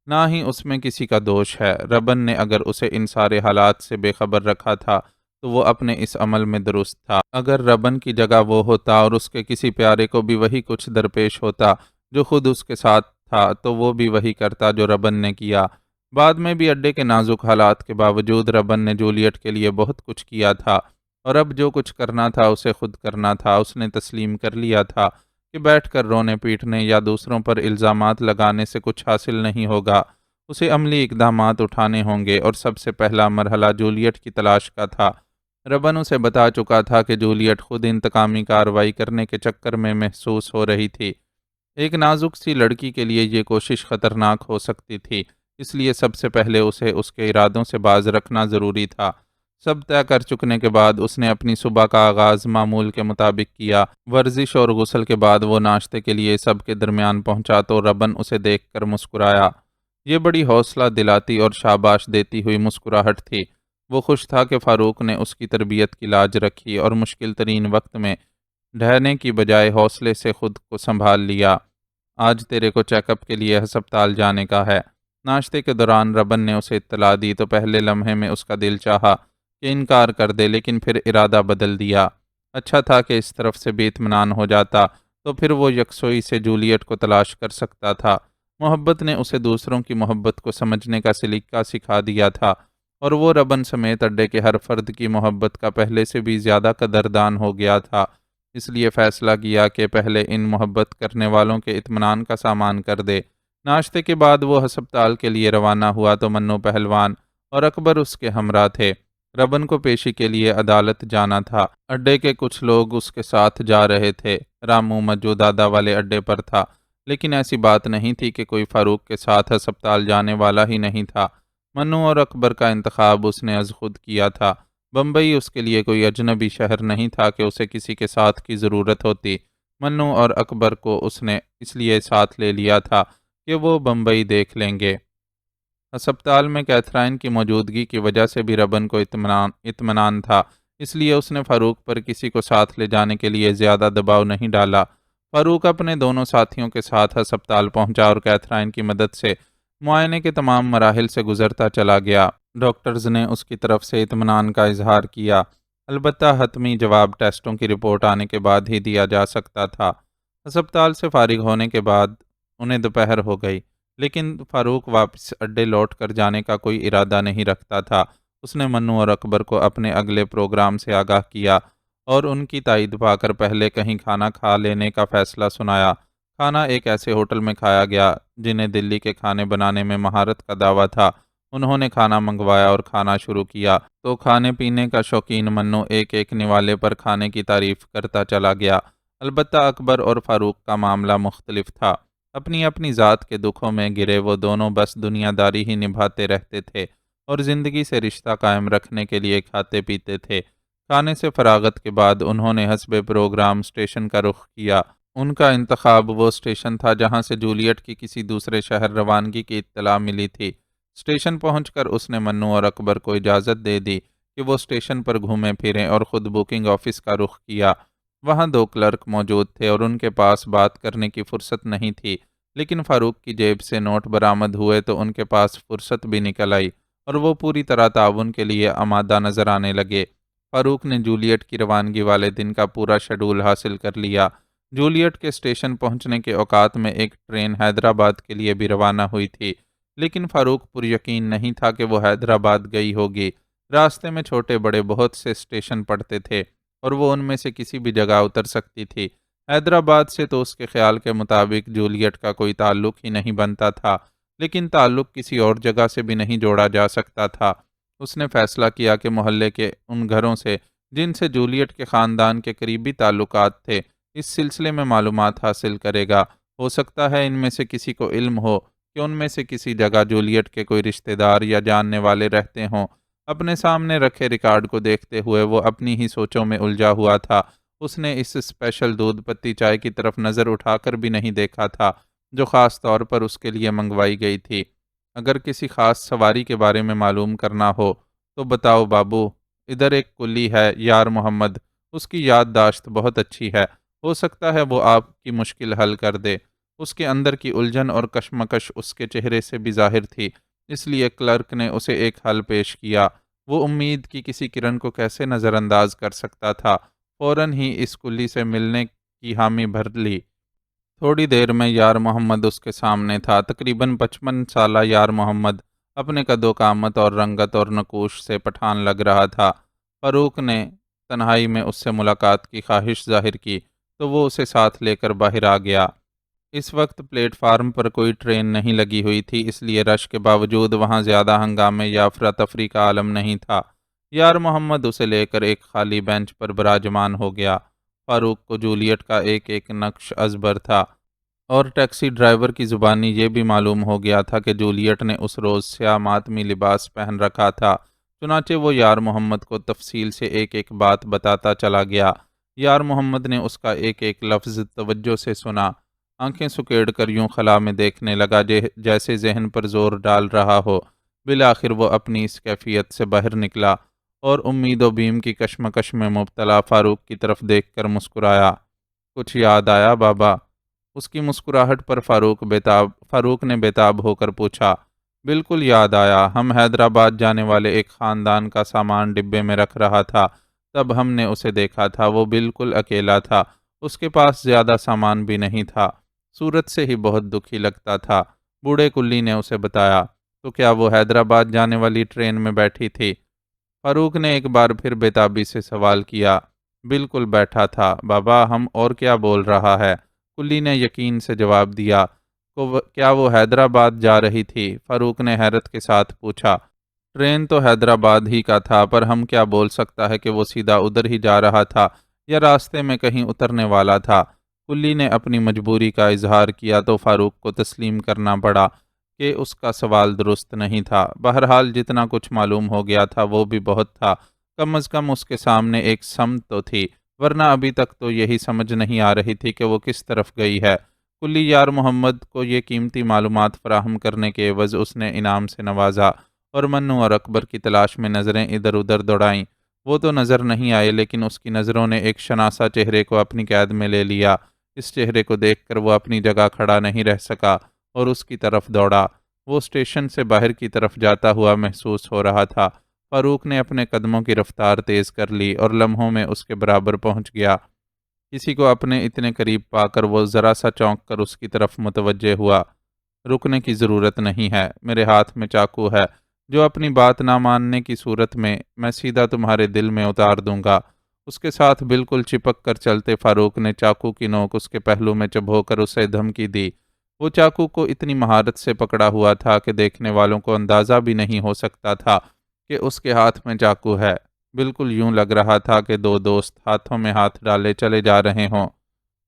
نہ ہی اس میں کسی کا دوش ہے۔ ربن نے اگر اسے ان سارے حالات سے بے خبر رکھا تھا تو وہ اپنے اس عمل میں درست تھا۔ اگر ربن کی جگہ وہ ہوتا اور اس کے کسی پیارے کو بھی وہی کچھ درپیش ہوتا جو خود اس کے ساتھ تھا، تو وہ بھی وہی کرتا جو ربن نے کیا۔ بعد میں بھی اڈے کے نازک حالات کے باوجود ربن نے جولیٹ کے لیے بہت کچھ کیا تھا، اور اب جو کچھ کرنا تھا اسے خود کرنا تھا۔ اس نے تسلیم کر لیا تھا کہ بیٹھ کر رونے پیٹنے یا دوسروں پر الزامات لگانے سے کچھ حاصل نہیں ہوگا، اسے عملی اقدامات اٹھانے ہوں گے، اور سب سے پہلا مرحلہ جولیٹ کی تلاش کا تھا۔ ربن اسے بتا چکا تھا کہ جولیٹ خود انتقامی کارروائی کرنے کے چکر میں محسوس ہو رہی تھی۔ ایک نازک سی لڑکی کے لیے یہ کوشش خطرناک ہو سکتی تھی، اس لیے سب سے پہلے اسے اس کے ارادوں سے باز رکھنا ضروری تھا۔ سب طے کر چکنے کے بعد اس نے اپنی صبح کا آغاز معمول کے مطابق کیا۔ ورزش اور غسل کے بعد وہ ناشتے کے لیے سب کے درمیان پہنچا تو ربن اسے دیکھ کر مسکرایا۔ یہ بڑی حوصلہ دلاتی اور شاباش دیتی ہوئی مسکراہٹ تھی۔ وہ خوش تھا کہ فاروق نے اس کی تربیت کی لاج رکھی اور مشکل ترین وقت میں ڈھہنے کی بجائے حوصلے سے خود کو سنبھال لیا۔ آج تیرے کو چیک اپ کے لیے ہسپتال جانے کا ہے۔ ناشتے کے دوران ربن نے اسے اطلاع دی تو پہلے لمحے میں اس کا دل چاہا کہ انکار کر دے، لیکن پھر ارادہ بدل دیا۔ اچھا تھا کہ اس طرف سے بھی اطمینان ہو جاتا، تو پھر وہ یکسوئی سے جولیٹ کو تلاش کر سکتا تھا۔ محبت نے اسے دوسروں کی محبت کو سمجھنے کا سلیقہ سکھا دیا تھا، اور وہ ربن سمیت اڈے کے ہر فرد کی محبت کا پہلے سے بھی زیادہ قدردان ہو گیا تھا۔ اس لیے فیصلہ کیا کہ پہلے ان محبت کرنے والوں کے اطمینان کا سامان کر دے۔ ناشتے کے بعد وہ ہسپتال کے لیے روانہ ہوا تو منو پہلوان اور اکبر اس کے ہمراہ تھے۔ ربن کو پیشی کے لیے عدالت جانا تھا۔ اڈے کے کچھ لوگ اس کے ساتھ جا رہے تھے۔ رامو جو دادا والے اڈے پر تھا، لیکن ایسی بات نہیں تھی کہ کوئی فاروق کے ساتھ ہسپتال جانے والا ہی نہیں تھا۔ منو اور اکبر کا انتخاب اس نے از خود کیا تھا۔ بمبئی اس کے لیے کوئی اجنبی شہر نہیں تھا کہ اسے کسی کے ساتھ کی ضرورت ہوتی۔ منو اور اکبر کو اس نے اس لیے ساتھ لے لیا تھا کہ وہ بمبئی دیکھ لیں گے۔ ہسپتال میں کیتھرائن کی موجودگی کی وجہ سے بھی ربن کو اطمینان تھا، اس لیے اس نے فاروق پر کسی کو ساتھ لے جانے کے لیے زیادہ دباؤ نہیں ڈالا۔ فاروق اپنے دونوں ساتھیوں کے ساتھ ہسپتال پہنچا اور کیتھرائن کی مدد سے معائنے کے تمام مراحل سے گزرتا چلا گیا۔ ڈاکٹرز نے اس کی طرف سے اطمینان کا اظہار کیا، البتہ حتمی جواب ٹیسٹوں کی رپورٹ آنے کے بعد ہی دیا جا سکتا تھا۔ ہسپتال سے فارغ ہونے کے بعد انہیں دوپہر ہو گئی، لیکن فاروق واپس اڈے لوٹ کر جانے کا کوئی ارادہ نہیں رکھتا تھا۔ اس نے منو اور اکبر کو اپنے اگلے پروگرام سے آگاہ کیا اور ان کی تائید پا کر پہلے کہیں کھانا کھا لینے کا فیصلہ سنایا۔ کھانا ایک ایسے ہوٹل میں کھایا گیا جنہیں دلی کے کھانے بنانے میں مہارت کا دعویٰ تھا۔ انہوں نے کھانا منگوایا اور کھانا شروع کیا تو کھانے پینے کا شوقین منو ایک ایک نوالے پر کھانے کی تعریف کرتا چلا گیا۔ البتہ اکبر اور فاروق کا معاملہ مختلف تھا۔ اپنی اپنی ذات کے دکھوں میں گرے وہ دونوں بس دنیا داری ہی نبھاتے رہتے تھے اور زندگی سے رشتہ قائم رکھنے کے لیے کھاتے پیتے تھے۔ کھانے سے فراغت کے بعد انہوں نے حسب پروگرام اسٹیشن کا رخ کیا۔ ان کا انتخاب وہ اسٹیشن تھا جہاں سے جولیٹ کی کسی دوسرے شہر روانگی کی اطلاع ملی تھی۔ اسٹیشن پہنچ کر اس نے منو اور اکبر کو اجازت دے دی کہ وہ اسٹیشن پر گھومیں پھریں اور خود بکنگ آفس کا رخ کیا۔ وہاں دو کلرک موجود تھے اور ان کے پاس بات کرنے کی فرصت نہیں تھی، لیکن فاروق کی جیب سے نوٹ برآمد ہوئے تو ان کے پاس فرصت بھی نکل آئی اور وہ پوری طرح تعاون کے لیے آمادہ نظر آنے لگے۔ فاروق نے جولیٹ کی روانگی والے دن کا پورا شیڈول حاصل کر لیا۔ جولیٹ کے اسٹیشن پہنچنے کے اوقات میں ایک ٹرین حیدرآباد کے لیے بھی روانہ ہوئی تھی، لیکن فاروق پر یقین نہیں تھا کہ وہ حیدرآباد گئی ہوگی۔ راستے میں چھوٹے بڑے بہت سے اسٹیشن پڑتے تھے اور وہ ان میں سے کسی بھی جگہ اتر سکتی تھی۔ حیدرآباد سے تو اس کے خیال کے مطابق جولیٹ کا کوئی تعلق ہی نہیں بنتا تھا، لیکن تعلق کسی اور جگہ سے بھی نہیں جوڑا جا سکتا تھا۔ اس نے فیصلہ کیا کہ محلے کے ان گھروں سے جن سے جولیٹ کے خاندان کے قریبی تعلقات تھے اس سلسلے میں معلومات حاصل کرے گا۔ ہو سکتا ہے ان میں سے کسی کو علم ہو کہ ان میں سے کسی جگہ جولیٹ کے کوئی رشتہ دار یا جاننے والے رہتے ہوں۔ اپنے سامنے رکھے ریکارڈ کو دیکھتے ہوئے وہ اپنی ہی سوچوں میں الجھا ہوا تھا۔ اس نے اس اسپیشل دودھ پتی چائے کی طرف نظر اٹھا کر بھی نہیں دیکھا تھا جو خاص طور پر اس کے لیے منگوائی گئی تھی۔ اگر کسی خاص سواری کے بارے میں معلوم کرنا ہو تو بتاؤ بابو، ادھر ایک کلی ہے یار محمد، اس کی یادداشت بہت اچھی ہے، ہو سکتا ہے وہ آپ کی مشکل حل کر دے۔ اس کے اندر کی الجھن اور کشمکش اس کے چہرے سے بھی ظاہر تھی، اس لیے کلرک نے اسے ایک حل پیش کیا۔ وہ امید کی کسی کرن کو کیسے نظر انداز کر سکتا تھا؟ فوراً ہی اس کلی سے ملنے کی حامی بھر لی۔ تھوڑی دیر میں یار محمد اس کے سامنے تھا۔ تقریباً 55 سالہ یار محمد اپنے قد و قامت اور رنگت اور نقوش سے پٹھان لگ رہا تھا۔ فاروق نے تنہائی میں اس سے ملاقات کی خواہش ظاہر کی تو وہ اسے ساتھ لے کر باہر آ گیا۔ اس وقت پلیٹ فارم پر کوئی ٹرین نہیں لگی ہوئی تھی، اس لیے رش کے باوجود وہاں زیادہ ہنگامے یا افراتفری کا عالم نہیں تھا۔ یار محمد اسے لے کر ایک خالی بینچ پر براجمان ہو گیا۔ فاروق کو جولیٹ کا ایک ایک نقش ازبر تھا، اور ٹیکسی ڈرائیور کی زبانی یہ بھی معلوم ہو گیا تھا کہ جولیٹ نے اس روز سیاہ ماتمی لباس پہن رکھا تھا۔ چنانچہ وہ یار محمد کو تفصیل سے ایک ایک بات بتاتا چلا گیا۔ یار محمد نے اس کا ایک ایک لفظ توجہ سے سنا، آنکھیں سکیڑ کر یوں خلا میں دیکھنے لگا جیسے ذہن پر زور ڈال رہا ہو۔ بالآخر وہ اپنی اس کیفیت سے باہر نکلا اور امید و بیم کی کشمکش میں مبتلا فاروق کی طرف دیکھ کر مسکرایا۔ کچھ یاد آیا بابا؟ اس کی مسکراہٹ پر فاروق نے بےتاب ہو کر پوچھا۔ بالکل یاد آیا، ہم حیدرآباد جانے والے ایک خاندان کا سامان ڈبے میں رکھ رہا تھا، تب ہم نے اسے دیکھا تھا۔ وہ بالکل اکیلا تھا، اس کے پاس زیادہ سامان بھی نہیں تھا، صورت سے ہی بہت دکھی لگتا تھا۔ بوڑھے کلی نے اسے بتایا۔ تو کیا وہ حیدرآباد جانے والی ٹرین میں بیٹھی تھی؟ فاروق نے ایک بار پھر بےتابی سے سوال کیا۔ بالکل بیٹھا تھا بابا، ہم اور کیا بول رہا ہے؟ کلی نے یقین سے جواب دیا۔ کیا وہ حیدرآباد جا رہی تھی؟ فاروق نے حیرت کے ساتھ پوچھا۔ ٹرین تو حیدرآباد ہی کا تھا، پر ہم کیا بول سکتا ہے کہ وہ سیدھا ادھر ہی جا رہا تھا یا راستے میں کہیں اترنے والا تھا۔ کلی نے اپنی مجبوری کا اظہار کیا تو فاروق کو تسلیم کرنا پڑا کہ اس کا سوال درست نہیں تھا۔ بہرحال جتنا کچھ معلوم ہو گیا تھا وہ بھی بہت تھا، کم از کم اس کے سامنے ایک سمت تو تھی، ورنہ ابھی تک تو یہی سمجھ نہیں آ رہی تھی کہ وہ کس طرف گئی ہے۔ کلی یار محمد کو یہ قیمتی معلومات فراہم کرنے کے عوض اس نے انعام سے نوازا اور منو اور اکبر کی تلاش میں نظریں ادھر ادھر دوڑائیں۔ وہ تو نظر نہیں آئے، لیکن اس کی نظروں نے ایک شناسا چہرے کو اپنی قید میں لے لیا۔ اس چہرے کو دیکھ کر وہ اپنی جگہ کھڑا نہیں رہ سکا اور اس کی طرف دوڑا۔ وہ اسٹیشن سے باہر کی طرف جاتا ہوا محسوس ہو رہا تھا۔ فاروق نے اپنے قدموں کی رفتار تیز کر لی اور لمحوں میں اس کے برابر پہنچ گیا۔ کسی کو اپنے اتنے قریب پا کر وہ ذرا سا چونک کر اس کی طرف متوجہ ہوا۔ رکنے کی ضرورت نہیں ہے، میرے ہاتھ میں چاقو ہے، جو اپنی بات نہ ماننے کی صورت میں سیدھا تمہارے دل میں اتار دوں گا۔ اس کے ساتھ بالکل چپک کر چلتے فاروق نے چاقو کی نوک اس کے پہلو میں چبھو کر اسے دھمکی دی۔ وہ چاقو کو اتنی مہارت سے پکڑا ہوا تھا کہ دیکھنے والوں کو اندازہ بھی نہیں ہو سکتا تھا کہ اس کے ہاتھ میں چاقو ہے۔ بالکل یوں لگ رہا تھا کہ دو دوست ہاتھوں میں ہاتھ ڈالے چلے جا رہے ہوں۔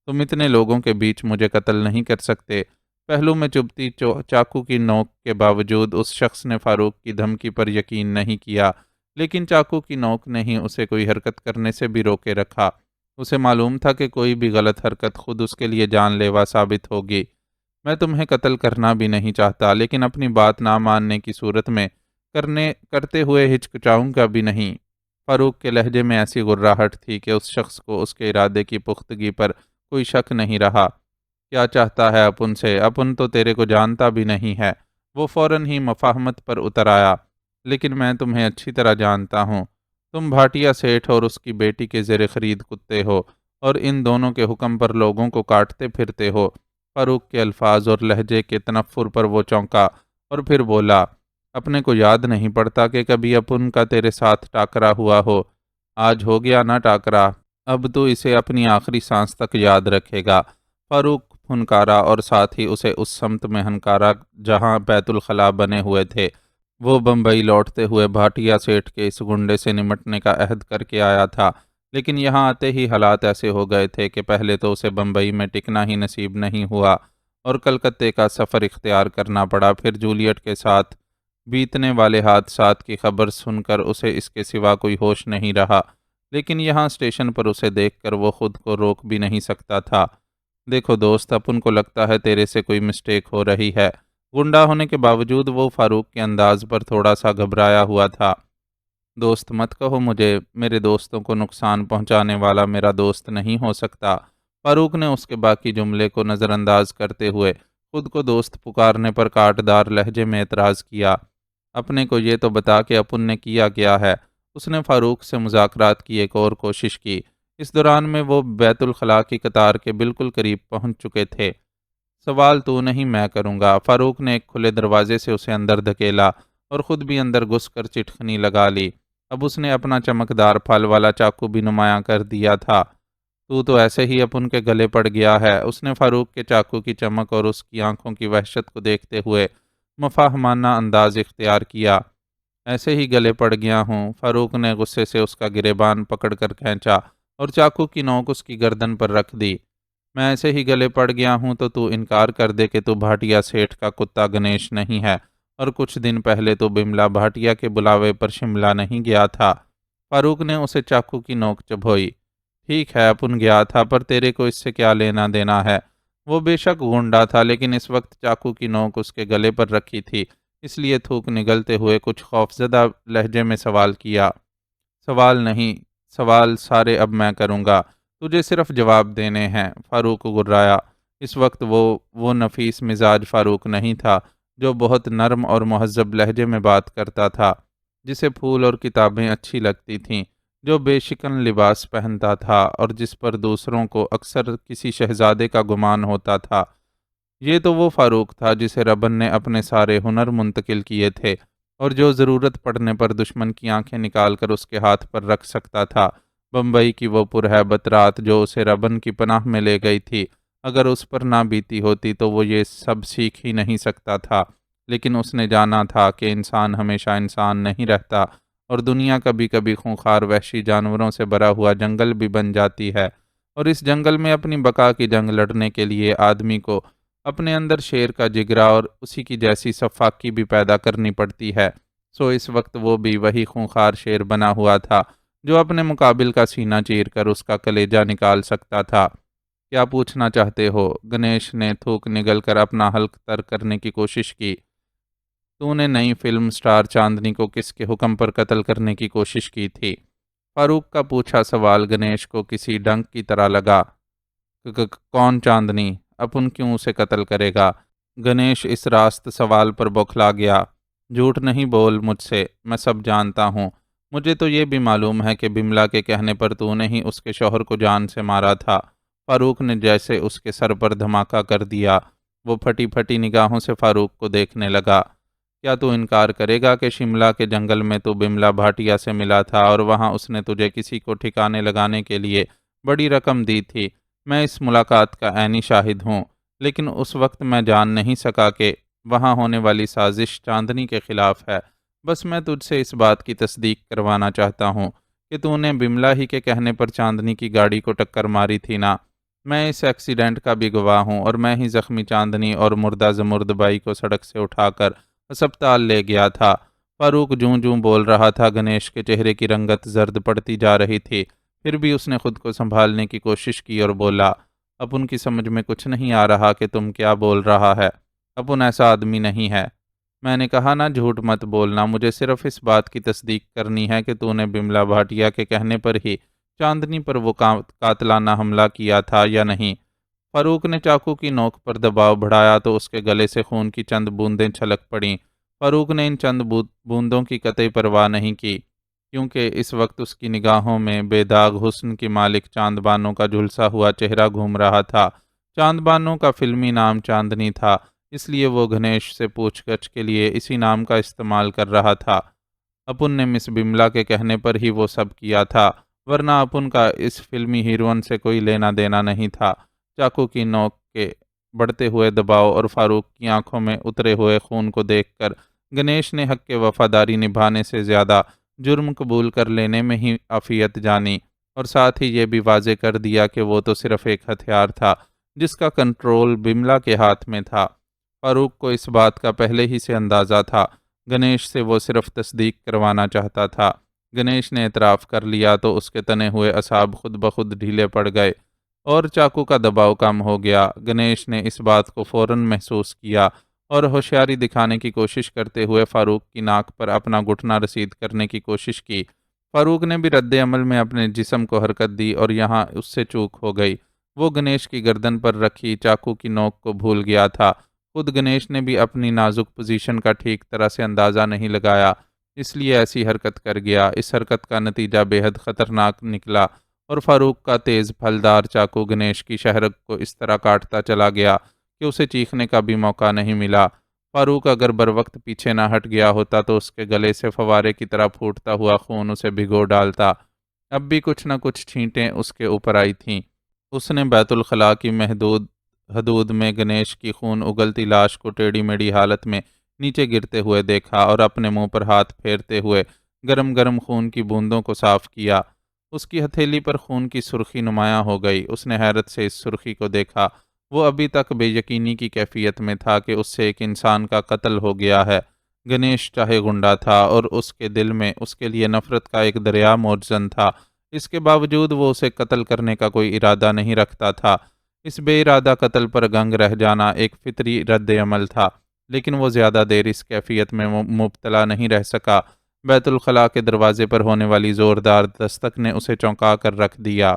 تم اتنے لوگوں کے بیچ مجھے قتل نہیں کر سکتے۔ پہلو میں چبھتی چاقو کی نوک کے باوجود اس شخص نے فاروق کی دھمکی پر یقین نہیں کیا، لیکن چاقو کی نوک نے ہی اسے کوئی حرکت کرنے سے بھی روکے رکھا۔ اسے معلوم تھا کہ کوئی بھی غلط حرکت خود اس کے لیے جان لیوا ثابت ہوگی۔ میں تمہیں قتل کرنا بھی نہیں چاہتا، لیکن اپنی بات نہ ماننے کی صورت میں کرتے ہوئے ہچکچاؤں گا بھی نہیں۔ فاروق کے لہجے میں ایسی غراہٹ تھی کہ اس شخص کو اس کے ارادے کی پختگی پر کوئی شک نہیں رہا۔ کیا چاہتا ہے اپن سے؟ اپن تو تیرے کو جانتا بھی نہیں ہے۔ وہ فوراً ہی مفاہمت پر اتر آیا۔ لیکن میں تمہیں اچھی طرح جانتا ہوں۔ تم بھاٹیا سیٹھ اور اس کی بیٹی کے زیر خرید کتے ہو، اور ان دونوں کے حکم پر لوگوں کو کاٹتے پھرتے ہو۔ فاروق کے الفاظ اور لہجے کے تنفر پر وہ چونکا اور پھر بولا، اپنے کو یاد نہیں پڑتا کہ کبھی اپن کا تیرے ساتھ ٹاکرا ہوا ہو؟ آج ہو گیا نا ٹاکرا، اب تو اسے اپنی آخری سانس تک یاد رکھے گا۔ فاروق ہنکارا اور ساتھ ہی اسے اس سمت میں ہنکارا جہاں بیت الخلاء بنے ہوئے تھے۔ وہ بمبئی لوٹتے ہوئے بھاٹیا سیٹھ کے اس گنڈے سے نمٹنے کا عہد کر کے آیا تھا، لیکن یہاں آتے ہی حالات ایسے ہو گئے تھے کہ پہلے تو اسے بمبئی میں ٹکنا ہی نصیب نہیں ہوا اور کلکتے کا سفر اختیار کرنا پڑا۔ پھر جولیٹ کے ساتھ بیتنے والے حادثات کی خبر سن کر اسے اس کے سوا کوئی ہوش نہیں رہا، لیکن یہاں اسٹیشن پر اسے دیکھ کر وہ خود کو روک بھی نہیں سکتا تھا۔ دیکھو دوست، اپن کو لگتا ہے تیرے سے کوئی مسٹیک ہو رہی ہے۔ گنڈا ہونے کے باوجود وہ فاروق کے انداز پر تھوڑا سا گھبرایا ہوا تھا۔ دوست مت کہو مجھے، میرے دوستوں کو نقصان پہنچانے والا میرا دوست نہیں ہو سکتا۔ فاروق نے اس کے باقی جملے کو نظر انداز کرتے ہوئے خود کو دوست پکارنے پر کاٹ دار لہجے میں اعتراض کیا۔ اپنے کو یہ تو بتا کہ اپن نے کیا کیا ہے۔ اس نے فاروق سے مذاکرات کی ایک اور کوشش کی۔ اس دوران میں وہ بیت الخلاء کی قطار کے بالکل قریب پہنچ چکے تھے۔ سوال تو نہیں میں کروں گا۔ فاروق نے ایک کھلے دروازے سے اسے اندر دھکیلا اور خود بھی اندر گھس کر چٹخنی لگا لی۔ اب اس نے اپنا چمکدار پھل والا چاقو بھی نمایاں کر دیا تھا۔ تو ایسے ہی اپن کے گلے پڑ گیا ہے۔ اس نے فاروق کے چاقو کی چمک اور اس کی آنکھوں کی وحشت کو دیکھتے ہوئے مفاہمانہ انداز اختیار کیا۔ ایسے ہی گلے پڑ گیا ہوں۔ فاروق نے غصے سے اس کا گریبان پکڑ کر کھینچا اور چاقو کی نوک اس کی گردن پر رکھ دی۔ میں ایسے ہی گلے پڑ گیا ہوں تو انکار کر دے کہ تو بھاٹیا سیٹھ کا کتا گنیش نہیں ہے اور کچھ دن پہلے تو بملا بھاٹیا کے بلاوے پر شملہ نہیں گیا تھا۔ فاروق نے اسے چاقو کی نوک چبھوئی۔ ٹھیک ہے اپن گیا تھا، پر تیرے کو اس سے کیا لینا دینا ہے؟ وہ بے شک گونڈا تھا، لیکن اس وقت چاقو کی نوک اس کے گلے پر رکھی تھی، اس لیے تھوک نگلتے ہوئے کچھ خوفزدہ لہجے میں سوال کیا۔ سوال نہیں، سوال سارے اب میں کروں گا، تجھے صرف جواب دینے ہیں۔ فاروق گرایا۔ اس وقت وہ نفیس مزاج فاروق نہیں تھا جو بہت نرم اور مہذب لہجے میں بات کرتا تھا، جسے پھول اور کتابیں اچھی لگتی تھیں، جو بے شکن لباس پہنتا تھا اور جس پر دوسروں کو اکثر کسی شہزادے کا گمان ہوتا تھا۔ یہ تو وہ فاروق تھا جسے ربن نے اپنے سارے ہنر منتقل کیے تھے اور جو ضرورت پڑنے پر دشمن کی آنکھیں نکال کر اس کے ہاتھ پر رکھ سکتا تھا۔ بمبئی کی وہ پرہیبت رات جو اسے ربن کی پناہ میں لے گئی تھی، اگر اس پر نہ بیتی ہوتی تو وہ یہ سب سیکھ ہی نہیں سکتا تھا، لیکن اس نے جانا تھا کہ انسان ہمیشہ انسان نہیں رہتا اور دنیا کبھی کبھی خونخوار وحشی جانوروں سے بھرا ہوا جنگل بھی بن جاتی ہے، اور اس جنگل میں اپنی بقا کی جنگ لڑنے کے لیے آدمی کو اپنے اندر شیر کا جگرا اور اسی کی جیسی سفاکی بھی پیدا کرنی پڑتی ہے۔ سو اس وقت وہ بھی وہی خونخوار شیر بنا ہوا تھا جو اپنے مقابل کا سینہ چیر کر اس کا کلیجہ نکال سکتا تھا۔ کیا پوچھنا چاہتے ہو؟ گنیش نے تھوک نگل کر اپنا حلق تر کرنے کی کوشش کی۔ تو نے نئی فلم سٹار چاندنی کو کس کے حکم پر قتل کرنے کی کوشش کی تھی؟ فاروق کا پوچھا سوال گنیش کو کسی ڈنک کی طرح لگا۔ کون چاندنی؟ اپن کیوں اسے قتل کرے گا؟ گنیش اس راست سوال پر بوکھلا گیا۔ جھوٹ نہیں بول مجھ سے، میں سب جانتا ہوں۔ مجھے تو یہ بھی معلوم ہے کہ بملا کے کہنے پر تو نے ہی اس کے شوہر کو جان سے مارا تھا۔ فاروق نے جیسے اس کے سر پر دھماکہ کر دیا۔ وہ پھٹی پھٹی نگاہوں سے فاروق کو دیکھنے لگا۔ کیا تو انکار کرے گا کہ شملہ کے جنگل میں تو بملا بھاٹیا سے ملا تھا اور وہاں اس نے تجھے کسی کو ٹھکانے لگانے کے لیے بڑی رقم دی تھی؟ میں اس ملاقات کا عینی شاہد ہوں، لیکن اس وقت میں جان نہیں سکا کہ وہاں ہونے والی سازش چاندنی کے خلاف ہے۔ بس میں تجھ سے اس بات کی تصدیق کروانا چاہتا ہوں کہ تو نے بملا ہی کے کہنے پر چاندنی کی گاڑی کو ٹکر ماری تھی نا؟ میں اس ایکسیڈنٹ کا بھی گواہ ہوں اور میں ہی زخمی چاندنی اور مردہ زمرد بائی کو سڑک سے اٹھا کر ہسپتال لے گیا تھا۔ فاروق جوں جوں بول رہا تھا گنیش کے چہرے کی رنگت زرد پڑتی جا رہی تھی، پھر بھی اس نے خود کو سنبھالنے کی کوشش کی اور بولا، اپن کی سمجھ میں کچھ نہیں آ رہا کہ تم کیا بول رہا ہے۔ اپن ایسا آدمی نہیں ہے۔ میں نے کہا نا جھوٹ مت بولنا، مجھے صرف اس بات کی تصدیق کرنی ہے کہ تو نے بملا بھاٹیا کے کہنے پر ہی چاندنی پر وہ قاتلانہ حملہ کیا تھا یا نہیں۔ فاروق نے چاقو کی نوک پر دباؤ بڑھایا تو اس کے گلے سے خون کی چند بوندیں چھلک پڑیں۔ فاروق نے ان چند بوندوں کی قطعی پرواہ نہیں کی، کیونکہ اس وقت اس کی نگاہوں میں بے داغ حسن کی مالک چاند بانو کا جھلسا ہوا چہرہ گھوم رہا تھا۔ چاند بانو کا فلمی نام چاندنی تھا، اس لیے وہ گنیش سے پوچھ گچھ کے لیے اسی نام کا استعمال کر رہا تھا۔ اپن نے مس بملا کے کہنے پر ہی وہ سب کیا تھا، ورنہ اپن کا اس فلمی ہیروئن سے کوئی لینا دینا نہیں تھا۔ چاقو کی نوک کے بڑھتے ہوئے دباؤ اور فاروق کی آنکھوں میں اترے ہوئے خون کو دیکھ کر گنیش نے حق کے وفاداری نبھانے سے زیادہ جرم قبول کر لینے میں ہی عافیت جانی، اور ساتھ ہی یہ بھی واضح کر دیا کہ وہ تو صرف ایک ہتھیار تھا جس کا کنٹرول بملا کے ہاتھ میں تھا۔ فاروق کو اس بات کا پہلے ہی سے اندازہ تھا، گنیش سے وہ صرف تصدیق کروانا چاہتا تھا۔ گنیش نے اعتراف کر لیا تو اس کے تنے ہوئے اعصاب خود بخود ڈھیلے پڑ گئے اور چاقو کا دباؤ کم ہو گیا۔ گنیش نے اس بات کو فوراً محسوس کیا اور ہوشیاری دکھانے کی کوشش کرتے ہوئے فاروق کی ناک پر اپنا گھٹنا رسید کرنے کی کوشش کی۔ فاروق نے بھی رد عمل میں اپنے جسم کو حرکت دی اور یہاں اس سے چوک ہو گئی۔ وہ گنیش کی گردن پر رکھی چاقو کی نوک کو بھول گیا تھا۔ خود گنیش نے بھی اپنی نازک پوزیشن کا ٹھیک طرح سے اندازہ نہیں لگایا، اس لیے ایسی حرکت کر گیا۔ اس حرکت کا نتیجہ بے حد خطرناک نکلا اور فاروق کا تیز پھلدار چاقو گنیش کی شہرگ کو اس طرح کاٹتا چلا گیا کہ اسے چیخنے کا بھی موقع نہیں ملا۔ فاروق اگر بروقت پیچھے نہ ہٹ گیا ہوتا تو اس کے گلے سے فوارے کی طرح پھوٹتا ہوا خون اسے بھگو ڈالتا۔ اب بھی کچھ نہ کچھ چھینٹیں اس کے اوپر آئی تھیں۔ اس نے بیت الخلاء کی محدود حدود میں گنیش کی خون اگلتی لاش کو ٹیڑھی میڑھی حالت میں نیچے گرتے ہوئے دیکھا اور اپنے منہ پر ہاتھ پھیرتے ہوئے گرم گرم خون کی بوندوں کو صاف کیا۔ اس کی ہتھیلی پر خون کی سرخی نمایاں ہو گئی۔ اس نے حیرت سے اس سرخی کو دیکھا۔ وہ ابھی تک بے یقینی کی کیفیت میں تھا کہ اس سے ایک انسان کا قتل ہو گیا ہے۔ گنیش چاہے گنڈا تھا اور اس کے دل میں اس کے لیے نفرت کا ایک دریا موجزن تھا، اس کے باوجود وہ اسے قتل کرنے کا کوئی ارادہ نہیں رکھتا تھا۔ اس بے ارادہ قتل پر گنگ رہ جانا ایک فطری رد عمل تھا، لیکن وہ زیادہ دیر اس کیفیت میں مبتلا نہیں رہ سکا۔ بیت الخلاء کے دروازے پر ہونے والی زوردار دستک نے اسے چونکا کر رکھ دیا۔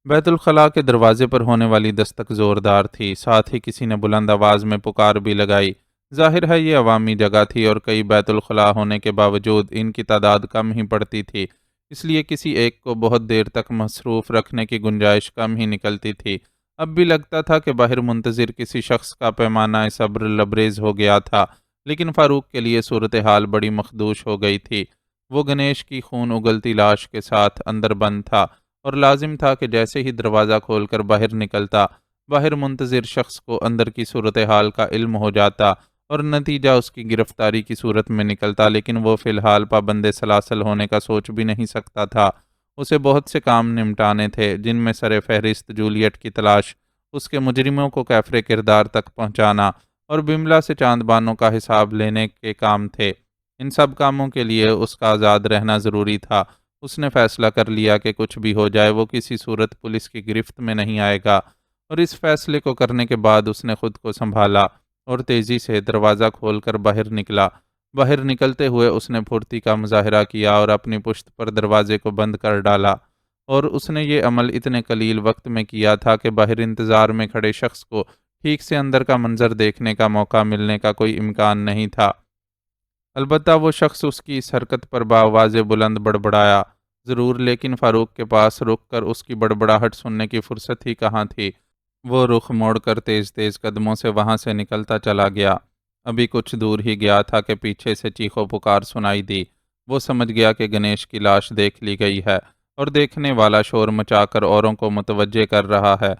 بیت الخلاء کے دروازے پر ہونے والی دستک زوردار تھی، ساتھ ہی کسی نے بلند آواز میں پکار بھی لگائی۔ ظاہر ہے یہ عوامی جگہ تھی اور کئی بیت الخلاء ہونے کے باوجود ان کی تعداد کم ہی پڑتی تھی، اس لیے کسی ایک کو بہت دیر تک مصروف رکھنے کی گنجائش کم ہی نکلتی تھی۔ اب بھی لگتا تھا کہ باہر منتظر کسی شخص کا پیمانہ صبر لبریز ہو گیا تھا، لیکن فاروق کے لیے صورتحال بڑی مخدوش ہو گئی تھی۔ وہ گنیش کی خون اگلتی لاش کے ساتھ اندر بند تھا اور لازم تھا کہ جیسے ہی دروازہ کھول کر باہر نکلتا، باہر منتظر شخص کو اندر کی صورتحال کا علم ہو جاتا اور نتیجہ اس کی گرفتاری کی صورت میں نکلتا، لیکن وہ فی الحال پابند سلاسل ہونے کا سوچ بھی نہیں سکتا تھا۔ اسے بہت سے کام نمٹانے تھے، جن میں سر فہرست جولیٹ کی تلاش، اس کے مجرموں کو کیفر کردار تک پہنچانا اور بملا سے چاند بانوں کا حساب لینے کے کام تھے۔ ان سب کاموں کے لیے اس کا آزاد رہنا ضروری تھا۔ اس نے فیصلہ کر لیا کہ کچھ بھی ہو جائے وہ کسی صورت پولیس کی گرفت میں نہیں آئے گا، اور اس فیصلے کو کرنے کے بعد اس نے خود کو سنبھالا اور تیزی سے دروازہ کھول کر باہر نکلا۔ باہر نکلتے ہوئے اس نے پھرتی کا مظاہرہ کیا اور اپنی پشت پر دروازے کو بند کر ڈالا، اور اس نے یہ عمل اتنے قلیل وقت میں کیا تھا کہ باہر انتظار میں کھڑے شخص کو ٹھیک سے اندر کا منظر دیکھنے کا موقع ملنے کا کوئی امکان نہیں تھا۔ البتہ وہ شخص اس کی اس حرکت پر بآواز بلند بڑبڑایا ضرور، لیکن فاروق کے پاس رک کر اس کی بڑبڑاہٹ سننے کی فرصت ہی کہاں تھی۔ وہ رخ موڑ کر تیز تیز قدموں سے وہاں سے نکلتا چلا گیا۔ ابھی کچھ دور ہی گیا تھا کہ پیچھے سے چیخو پکار سنائی دی۔ وہ سمجھ گیا کہ گنیش کی لاش دیکھ لی گئی ہے اور دیکھنے والا شور مچا کر اوروں کو متوجہ کر رہا ہے۔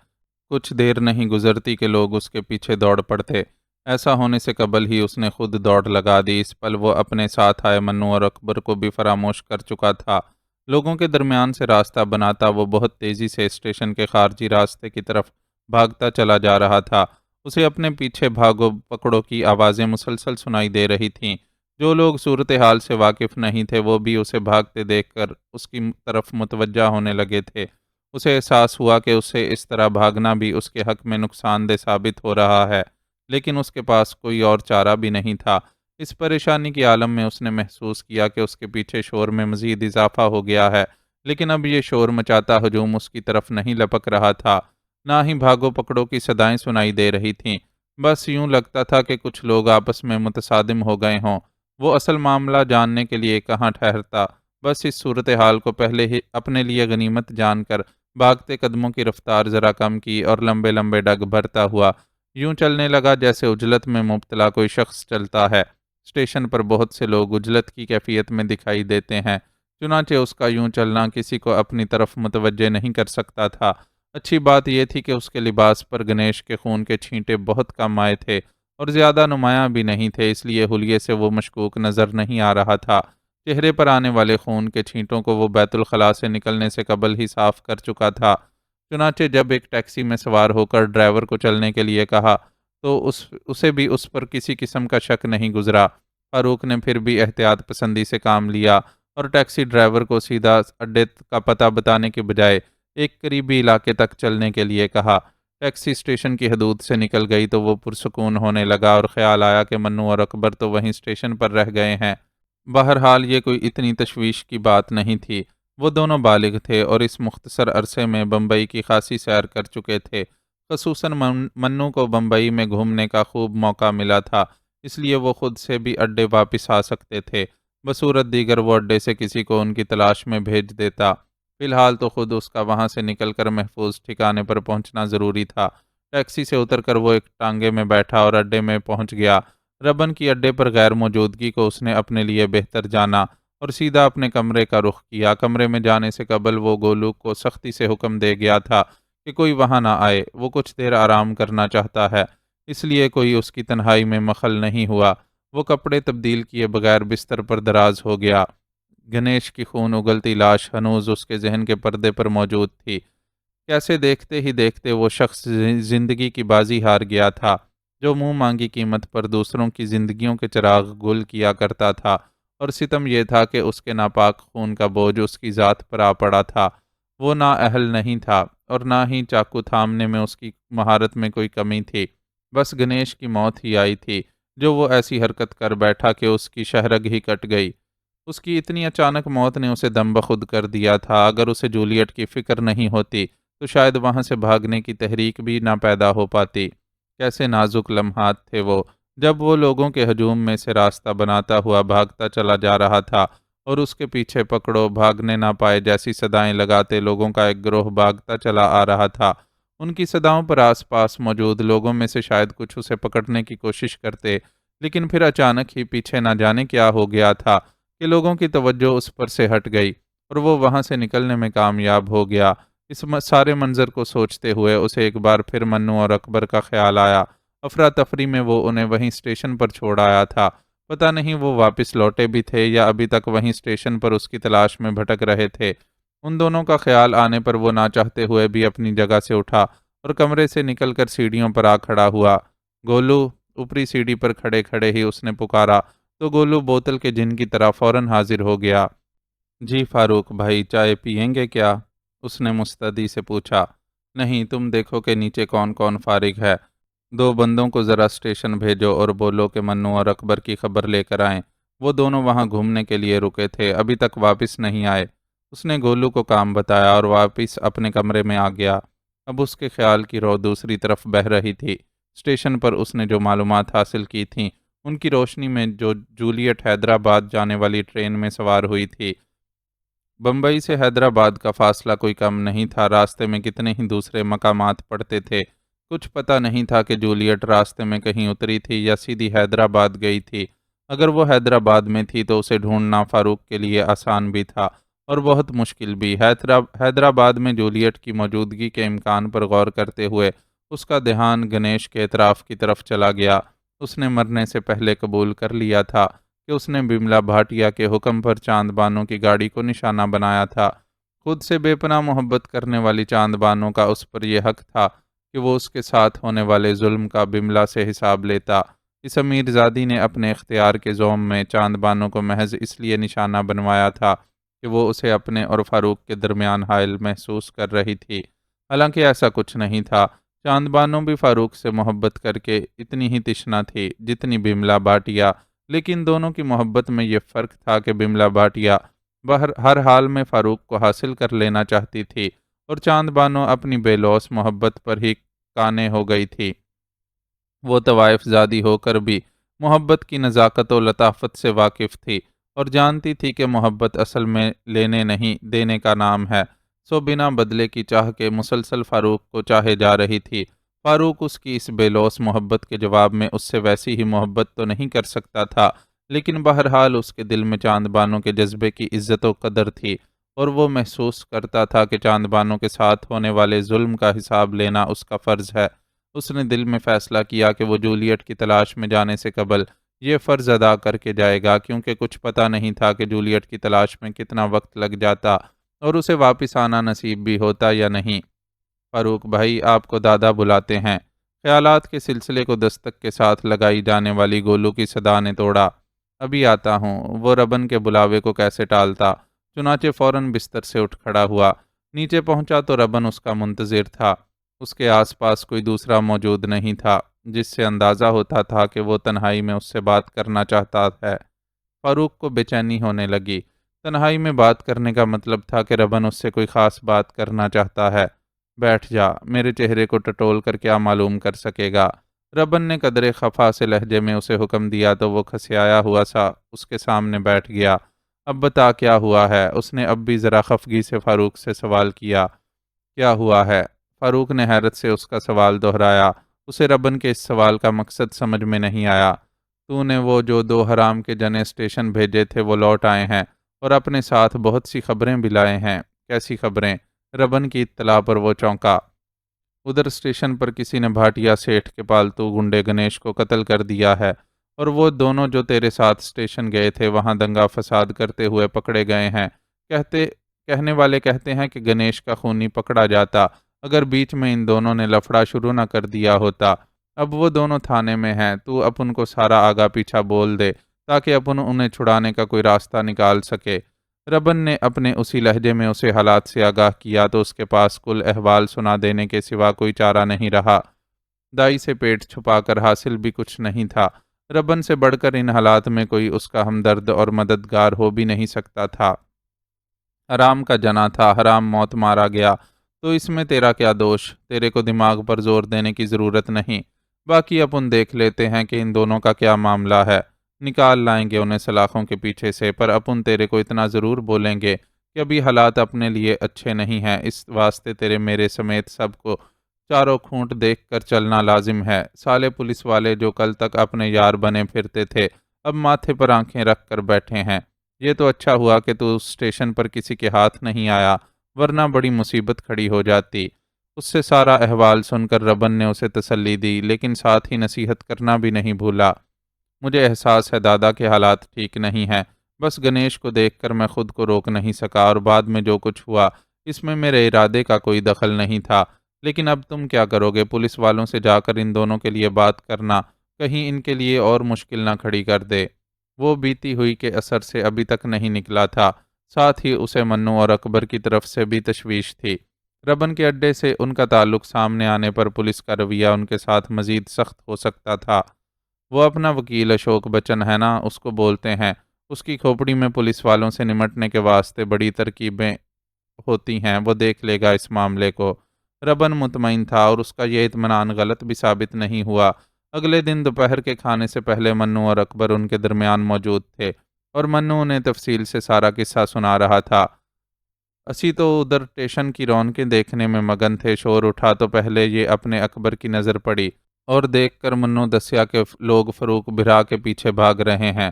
کچھ دیر نہیں گزرتی کہ لوگ اس کے پیچھے دوڑ پڑتے۔ ایسا ہونے سے قبل ہی اس نے خود دوڑ لگا دی۔ اس پل وہ اپنے ساتھ آئے منو اور اکبر کو بھی فراموش کر چکا تھا۔ لوگوں کے درمیان سے راستہ بناتا وہ بہت تیزی سے اسٹیشن کے خارجی راستے کی طرف بھاگتا چلا جا رہا تھا۔ اسے اپنے پیچھے بھاگو پکڑو کی آوازیں مسلسل سنائی دے رہی تھیں۔ جو لوگ صورتحال سے واقف نہیں تھے وہ بھی اسے بھاگتے دیکھ کر اس کی طرف متوجہ ہونے لگے تھے۔ اسے احساس ہوا کہ اسے اس طرح بھاگنا بھی اس کے حق میں نقصان دہ ثابت ہو رہا ہے، لیکن اس کے پاس کوئی اور چارہ بھی نہیں تھا۔ اس پریشانی کے عالم میں اس نے محسوس کیا کہ اس کے پیچھے شور میں مزید اضافہ ہو گیا ہے، لیکن اب یہ شور مچاتا ہجوم اس کی طرف نہیں لپک رہا تھا، نہ ہی بھاگو پکڑو کی صدائیں سنائی دے رہی تھیں۔ بس یوں لگتا تھا کہ کچھ لوگ آپس میں متصادم ہو گئے ہوں۔ وہ اصل معاملہ جاننے کے لیے کہاں ٹھہرتا، بس اس صورتحال کو پہلے ہی اپنے لیے غنیمت جان کر بھاگتے قدموں کی رفتار ذرا کم کی اور لمبے لمبے ڈگ بھرتا ہوا یوں چلنے لگا جیسے عجلت میں مبتلا کوئی شخص چلتا ہے۔ اسٹیشن پر بہت سے لوگ عجلت کی کیفیت میں دکھائی دیتے ہیں، چنانچہ اس کا یوں چلنا کسی کو اپنی طرف متوجہ نہیں کر سکتا تھا۔ اچھی بات یہ تھی کہ اس کے لباس پر گنیش کے خون کے چھینٹے بہت کم آئے تھے اور زیادہ نمایاں بھی نہیں تھے، اس لیے حلیے سے وہ مشکوک نظر نہیں آ رہا تھا۔ چہرے پر آنے والے خون کے چھینٹوں کو وہ بیت الخلاء سے نکلنے سے قبل ہی صاف کر چکا تھا۔ چنانچہ جب ایک ٹیکسی میں سوار ہو کر ڈرائیور کو چلنے کے لیے کہا تو اسے بھی اس پر کسی قسم کا شک نہیں گزرا۔ فاروق نے پھر بھی احتیاط پسندی سے کام لیا اور ٹیکسی ڈرائیور کو سیدھا اڈے کا پتہ بتانے کے بجائے ایک قریبی علاقے تک چلنے کے لیے کہا۔ ٹیکسی اسٹیشن کی حدود سے نکل گئی تو وہ پرسکون ہونے لگا اور خیال آیا کہ منو اور اکبر تو وہیں اسٹیشن پر رہ گئے ہیں۔ بہرحال یہ کوئی اتنی تشویش کی بات نہیں تھی، وہ دونوں بالغ تھے اور اس مختصر عرصے میں بمبئی کی خاصی سیر کر چکے تھے۔ خصوصاً منو کو بمبئی میں گھومنے کا خوب موقع ملا تھا، اس لیے وہ خود سے بھی اڈے واپس آ سکتے تھے۔ بصورت دیگر وہ اڈے سے کسی کو ان کی تلاش میں بھیج دیتا۔ فی الحال تو خود اس کا وہاں سے نکل کر محفوظ ٹھکانے پر پہنچنا ضروری تھا۔ ٹیکسی سے اتر کر وہ ایک ٹانگے میں بیٹھا اور اڈے میں پہنچ گیا۔ ربن کی اڈے پر غیر موجودگی کو اس نے اپنے لیے بہتر جانا اور سیدھا اپنے کمرے کا رخ کیا۔ کمرے میں جانے سے قبل وہ گولو کو سختی سے حکم دے گیا تھا کہ کوئی وہاں نہ آئے، وہ کچھ دیر آرام کرنا چاہتا ہے، اس لیے کوئی اس کی تنہائی میں مخل نہیں ہوا۔ وہ کپڑے تبدیل کیے بغیر بستر پر دراز ہو گیا۔ گنیش کی خون اگلتی لاش ہنوز اس کے ذہن کے پردے پر موجود تھی۔ کیسے دیکھتے ہی دیکھتے وہ شخص زندگی کی بازی ہار گیا تھا، جو منہ مانگی قیمت پر دوسروں کی زندگیوں کے چراغ گل کیا کرتا تھا، اور ستم یہ تھا کہ اس کے ناپاک خون کا بوجھ اس کی ذات پر آ پڑا تھا۔ وہ نااہل نہیں تھا اور نہ ہی چاقو تھامنے میں اس کی مہارت میں کوئی کمی تھی، بس گنیش کی موت ہی آئی تھی، جو وہ ایسی حرکت کر بیٹھا کہ اس کی شہرگ ہی کٹ گئی۔ اس کی اتنی اچانک موت نے اسے دم بخود کر دیا تھا۔ اگر اسے جولیٹ کی فکر نہیں ہوتی تو شاید وہاں سے بھاگنے کی تحریک بھی نہ پیدا ہو پاتی۔ کیسے نازک لمحات تھے وہ، جب وہ لوگوں کے ہجوم میں سے راستہ بناتا ہوا بھاگتا چلا جا رہا تھا اور اس کے پیچھے پکڑو بھاگنے نہ پائے جیسی صدائیں لگاتے لوگوں کا ایک گروہ بھاگتا چلا آ رہا تھا۔ ان کی صداؤں پر آس پاس موجود لوگوں میں سے شاید کچھ اسے پکڑنے کی کوشش کرتے، لیکن پھر اچانک ہی پیچھے نہ جانے کیا ہو گیا تھا کہ لوگوں کی توجہ اس پر سے ہٹ گئی اور وہ وہاں سے نکلنے میں کامیاب ہو گیا۔ اس سارے منظر کو سوچتے ہوئے اسے ایک بار پھر منو اور اکبر کا خیال آیا۔ افراتفری میں وہ انہیں وہیں اسٹیشن پر چھوڑ آیا تھا۔ پتہ نہیں وہ واپس لوٹے بھی تھے یا ابھی تک وہیں اسٹیشن پر اس کی تلاش میں بھٹک رہے تھے۔ ان دونوں کا خیال آنے پر وہ نہ چاہتے ہوئے بھی اپنی جگہ سے اٹھا اور کمرے سے نکل کر سیڑھیوں پر آ کھڑا ہوا۔ گولو! اوپری سیڑھی پر کھڑے کھڑے ہی اس نے پکارا تو گولو بوتل کے جن کی طرح فوراً حاضر ہو گیا۔ جی فاروق بھائی، چائے پئیں گے کیا؟ اس نے مستعدی سے پوچھا۔ نہیں، تم دیکھو کہ نیچے کون کون فارغ ہے۔ دو بندوں کو ذرا اسٹیشن بھیجو اور بولو کہ منو اور اکبر کی خبر لے کر آئیں۔ وہ دونوں وہاں گھومنے کے لیے رکے تھے، ابھی تک واپس نہیں آئے۔ اس نے گولو کو کام بتایا اور واپس اپنے کمرے میں آ گیا۔ اب اس کے خیال کی رو دوسری طرف بہہ رہی تھی۔ اسٹیشن پر اس نے جو معلومات حاصل کی تھیں، ان کی روشنی میں جو جولیٹ حیدرآباد جانے والی ٹرین میں سوار ہوئی تھی۔ بمبئی سے حیدرآباد کا فاصلہ کوئی کم نہیں تھا، راستے میں کتنے ہی دوسرے مقامات پڑتے تھے۔ کچھ پتہ نہیں تھا کہ جولیٹ راستے میں کہیں اتری تھی یا سیدھی حیدرآباد گئی تھی۔ اگر وہ حیدرآباد میں تھی تو اسے ڈھونڈنا فاروق کے لیے آسان بھی تھا اور بہت مشکل بھی۔ حیدرآباد میں جولیٹ کی موجودگی کے امکان پر غور کرتے ہوئے اس کا دھیان گنیش کے اعتراف کی طرف چلا گیا۔ اس نے مرنے سے پہلے قبول کر لیا تھا کہ اس نے بملا بھاٹیا کے حکم پر چاند بانو کی گاڑی کو نشانہ بنایا تھا۔ خود سے بے پناہ محبت کرنے والی چاند بانو کا اس پر یہ حق تھا کہ وہ اس کے ساتھ ہونے والے ظلم کا بملا سے حساب لیتا۔ اس امیر زادی نے اپنے اختیار کے زوم میں چاند بانو کو محض اس لیے نشانہ بنوایا تھا کہ وہ اسے اپنے اور فاروق کے درمیان حائل محسوس کر رہی تھی، حالانکہ ایسا کچھ نہیں تھا۔ چاند بانو بھی فاروق سے محبت کر کے اتنی ہی تشنا تھی جتنی بملا بھاٹیا، لیکن دونوں کی محبت میں یہ فرق تھا کہ بملا بھاٹیا ہر حال میں فاروق کو حاصل کر لینا چاہتی تھی اور چاند بانو اپنی بے لوث محبت پر ہی قانع ہو گئی تھی۔ وہ طوائف زادی ہو کر بھی محبت کی نزاکت و لطافت سے واقف تھی اور جانتی تھی کہ محبت اصل میں لینے نہیں دینے کا نام ہے، سو بنا بدلے کی چاہ کے مسلسل فاروق کو چاہے جا رہی تھی۔ فاروق اس کی اس بے لوث محبت کے جواب میں اس سے ویسی ہی محبت تو نہیں کر سکتا تھا، لیکن بہرحال اس کے دل میں چاند بانو کے جذبے کی عزت و قدر تھی اور وہ محسوس کرتا تھا کہ چاند بانو کے ساتھ ہونے والے ظلم کا حساب لینا اس کا فرض ہے۔ اس نے دل میں فیصلہ کیا کہ وہ جولیٹ کی تلاش میں جانے سے قبل یہ فرض ادا کر کے جائے گا، کیونکہ کچھ پتہ نہیں تھا کہ جولیٹ کی تلاش میں کتنا وقت لگ جاتا اور اسے واپس آنا نصیب بھی ہوتا یا نہیں۔ فاروق بھائی، آپ کو دادا بلاتے ہیں۔ خیالات کے سلسلے کو دستک کے ساتھ لگائی جانے والی گولو کی صدا نے توڑا۔ ابھی آتا ہوں۔ وہ ربن کے بلاوے کو کیسے ٹالتا، چنانچہ فوراً بستر سے اٹھ کھڑا ہوا۔ نیچے پہنچا تو ربن اس کا منتظر تھا۔ اس کے آس پاس کوئی دوسرا موجود نہیں تھا جس سے اندازہ ہوتا تھا کہ وہ تنہائی میں اس سے بات کرنا چاہتا ہے۔ فاروق کو بے چینی ہونے لگی۔ تنہائی میں بات کرنے کا مطلب تھا کہ ربن اس سے کوئی خاص بات کرنا چاہتا ہے۔ بیٹھ جا، میرے چہرے کو ٹٹول کر کیا معلوم کر سکے گا؟ ربن نے قدرے خفا سے لہجے میں اسے حکم دیا تو وہ کھسیایا ہوا سا اس کے سامنے بیٹھ گیا۔ اب بتا کیا ہوا ہے؟ اس نے اب بھی ذرا خفگی سے فاروق سے سوال کیا۔ کیا ہوا ہے؟ فاروق نے حیرت سے اس کا سوال دہرایا۔ اسے ربن کے اس سوال کا مقصد سمجھ میں نہیں آیا۔ تو نے وہ جو 2 حرام کے جنے اسٹیشن بھیجے تھے وہ لوٹ آئے ہیں اور اپنے ساتھ بہت سی خبریں بھی لائے ہیں۔ کیسی خبریں؟ ربن کی اطلاع پر وہ چونکا۔ ادھر اسٹیشن پر کسی نے بھاٹیا سیٹھ کے پالتو گنڈے گنیش کو قتل کر دیا ہے، اور وہ دونوں جو تیرے ساتھ اسٹیشن گئے تھے وہاں دنگا فساد کرتے ہوئے پکڑے گئے ہیں۔ کہنے والے کہتے ہیں کہ گنیش کا خونی پکڑا جاتا اگر بیچ میں ان دونوں نے لفڑا شروع نہ کر دیا ہوتا۔ اب وہ دونوں تھانے میں ہیں، تو اپن کو سارا آگا پیچھا بول دے تاکہ اپن انہیں چھڑانے کا کوئی راستہ نکال سکے۔ ربن نے اپنے اسی لہجے میں اسے حالات سے آگاہ کیا تو اس کے پاس کل احوال سنا دینے کے سوا کوئی چارہ نہیں رہا۔ دائی سے پیٹ چھپا کر حاصل بھی کچھ نہیں تھا۔ ربن سے بڑھ کر ان حالات میں کوئی اس کا ہمدرد اور مددگار ہو بھی نہیں سکتا تھا۔ حرام کا جنا تھا، حرام موت مارا گیا، تو اس میں تیرا کیا دوش؟ تیرے کو دماغ پر زور دینے کی ضرورت نہیں۔ باقی اپن دیکھ لیتے ہیں کہ ان دونوں کا کیا معاملہ ہے۔ نکال لائیں گے انہیں سلاخوں کے پیچھے سے، پر اپن تیرے کو اتنا ضرور بولیں گے کہ ابھی حالات اپنے لیے اچھے نہیں ہیں، اس واسطے تیرے میرے سمیت سب کو چاروں کھونٹ دیکھ کر چلنا لازم ہے۔ سالے پولیس والے جو کل تک اپنے یار بنے پھرتے تھے اب ماتھے پر آنکھیں رکھ کر بیٹھے ہیں۔ یہ تو اچھا ہوا کہ تو اس اسٹیشن پر کسی کے ہاتھ نہیں آیا، ورنہ بڑی مصیبت کھڑی ہو جاتی۔ اس سے سارا احوال سن کر ربن نے اسے تسلی دی، لیکن ساتھ ہی نصیحت کرنا بھی نہیں بھولا۔ مجھے احساس ہے دادا کے حالات ٹھیک نہیں ہیں، بس گنیش کو دیکھ کر میں خود کو روک نہیں سکا، اور بعد میں جو کچھ ہوا اس میں میرے ارادے کا کوئی دخل نہیں تھا۔ لیکن اب تم کیا کرو گے؟ پولیس والوں سے جا کر ان دونوں کے لیے بات کرنا، کہیں ان کے لیے اور مشکل نہ کھڑی کر دے۔ وہ بیتی ہوئی کے اثر سے ابھی تک نہیں نکلا تھا، ساتھ ہی اسے منو اور اکبر کی طرف سے بھی تشویش تھی۔ ربن کے اڈے سے ان کا تعلق سامنے آنے پر پولیس کا رویہ ان کے ساتھ مزید سخت ہو سکتا تھا۔ وہ اپنا وکیل اشوک بچن ہے نا، اس کو بولتے ہیں، اس کی کھوپڑی میں پولیس والوں سے نمٹنے کے واسطے بڑی ترکیبیں ہوتی ہیں، وہ دیکھ لے گا اس معاملے کو۔ ربن مطمئن تھا اور اس کا یہ اطمینان غلط بھی ثابت نہیں ہوا۔ اگلے دن دوپہر کے کھانے سے پہلے منو اور اکبر ان کے درمیان موجود تھے، اور منو انہیں تفصیل سے سارا قصہ سنا رہا تھا۔ اسی تو ادھر اسٹیشن کی رونقیں دیکھنے میں مگن تھے، شور اٹھا تو پہلے یہ اپنے اکبر کی نظر پڑی، اور دیکھ کر منو دسیا کہ لوگ فروخ بھرا کے پیچھے بھاگ رہے ہیں۔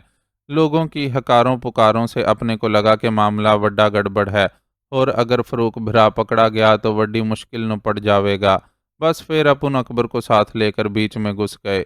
لوگوں کی ہکاروں پکاروں سے اپنے کو لگا کہ معاملہ وڈا گڑبڑ ہے، اور اگر فروخ بھرا پکڑا گیا تو وڈی مشکل نو پڑ جاوے گا۔ بس پھر اپن اکبر کو ساتھ لے کر بیچ میں گھس گئے۔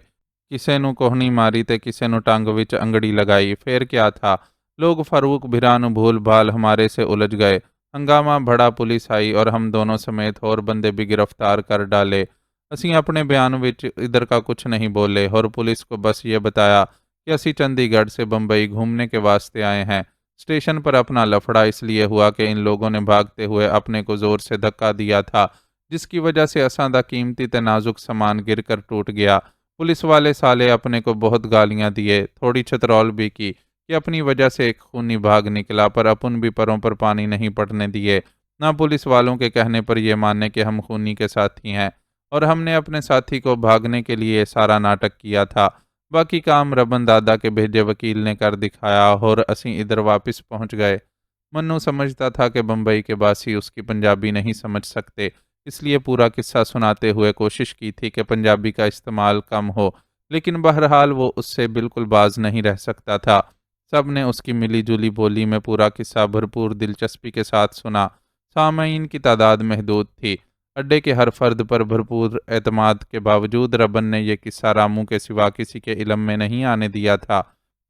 کسے نو کوہنی ماری تے کسے نو ٹانگ وچ انگڑی لگائی، پھر کیا تھا؟ لوگ فروخ بھرا نو بھول بھال ہمارے سے الجھ گئے۔ ہنگامہ بڑا، پولیس آئی اور ہم دونوں سمیت اور بندے بھی گرفتار کر ڈالے۔ اسی اپنے بیان وچ ادھر کا کچھ نہیں بولے، اور پولیس کو بس یہ بتایا کہ اسی چندی گڑھ سے بمبئی گھومنے کے واسطے آئے ہیں۔ اسٹیشن پر اپنا لفڑا اس لیے ہوا کہ ان لوگوں نے بھاگتے ہوئے اپنے کو زور سے دھکا دیا تھا، جس کی وجہ سے اساں دا قیمتی تے نازک سامان گر کر ٹوٹ گیا۔ پولیس والے سالے اپنے کو بہت گالیاں دیے، تھوڑی چترول بھی کی کہ اپنی وجہ سے ایک خونی بھاگ نکلا، پر اپن بھی پروں پر پانی نہیں پڑنے دیے، نہ پولیس والوں کے کہنے پر یہ ماننے کہ ہم خونی کے ساتھی ہیں، اور ہم نے اپنے ساتھی کو بھاگنے کے لیے سارا ناٹک کیا تھا۔ باقی کام ربن دادا کے بھیجے وکیل نے کر دکھایا، اور اسیں ادھر واپس پہنچ گئے۔ منو سمجھتا تھا کہ بمبئی کے باسی اس کی پنجابی نہیں سمجھ سکتے، اس لیے پورا قصہ سناتے ہوئے کوشش کی تھی کہ پنجابی کا استعمال کم ہو، لیکن بہرحال وہ اس سے بالکل باز نہیں رہ سکتا تھا۔ سب نے اس کی ملی جلی بولی میں پورا قصہ بھرپور دلچسپی کے ساتھ سنا۔ سامعین کی تعداد محدود تھی۔ اڈے کے ہر فرد پر بھرپور اعتماد کے باوجود ربن نے یہ قصہ رامو کے سوا کسی کے علم میں نہیں آنے دیا تھا۔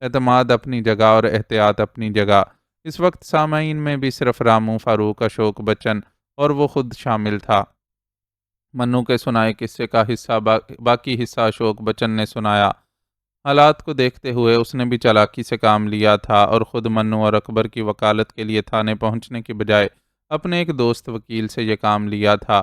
اعتماد اپنی جگہ اور احتیاط اپنی جگہ۔ اس وقت سامعین میں بھی صرف رامو، فاروق، اشوک بچن اور وہ خود شامل تھا۔ منو کے سنائے قصے کا باقی حصہ اشوک بچن نے سنایا۔ حالات کو دیکھتے ہوئے اس نے بھی چالاکی سے کام لیا تھا، اور خود منو اور اکبر کی وکالت کے لیے تھانے پہنچنے کی بجائے اپنے ایک دوست وکیل سے یہ کام لیا تھا۔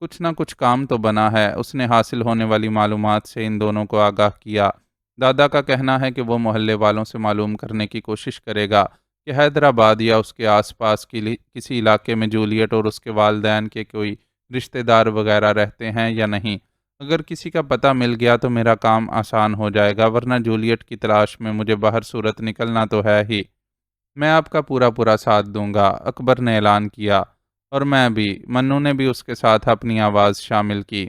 کچھ نہ کچھ کام تو بنا ہے۔ اس نے حاصل ہونے والی معلومات سے ان دونوں کو آگاہ کیا۔ دادا کا کہنا ہے کہ وہ محلے والوں سے معلوم کرنے کی کوشش کرے گا کہ حیدرآباد یا اس کے آس پاس کی کسی علاقے میں جولیٹ اور اس کے والدین کے کوئی رشتہ دار وغیرہ رہتے ہیں یا نہیں۔ اگر کسی کا پتہ مل گیا تو میرا کام آسان ہو جائے گا، ورنہ جولیٹ کی تلاش میں مجھے باہر صورت نکلنا تو ہے ہی۔ میں آپ کا پورا پورا ساتھ دوں گا، اکبر نے اعلان کیا۔ اور میں بھی۔ منو نے بھی اس کے ساتھ اپنی آواز شامل کی۔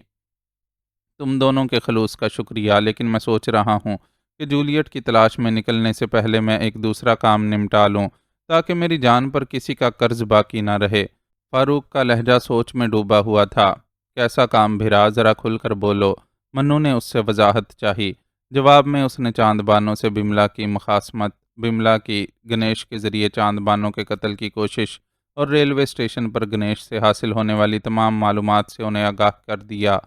تم دونوں کے خلوص کا شکریہ، لیکن میں سوچ رہا ہوں کہ جولیٹ کی تلاش میں نکلنے سے پہلے میں ایک دوسرا کام نمٹا لوں تاکہ میری جان پر کسی کا قرض باقی نہ رہے۔ فاروق کا لہجہ سوچ میں ڈوبا ہوا تھا۔ کیسا کام بھیرا، ذرا کھل کر بولو، منو نے اس سے وضاحت چاہی۔ جواب میں اس نے چاند بانو سے بملا کی مخاصمت، بملا کی گنیش کے ذریعے چاند بانو کے قتل کی کوشش اور ریلوے اسٹیشن پر گنیش سے حاصل ہونے والی تمام معلومات سے انہیں آگاہ کر دیا۔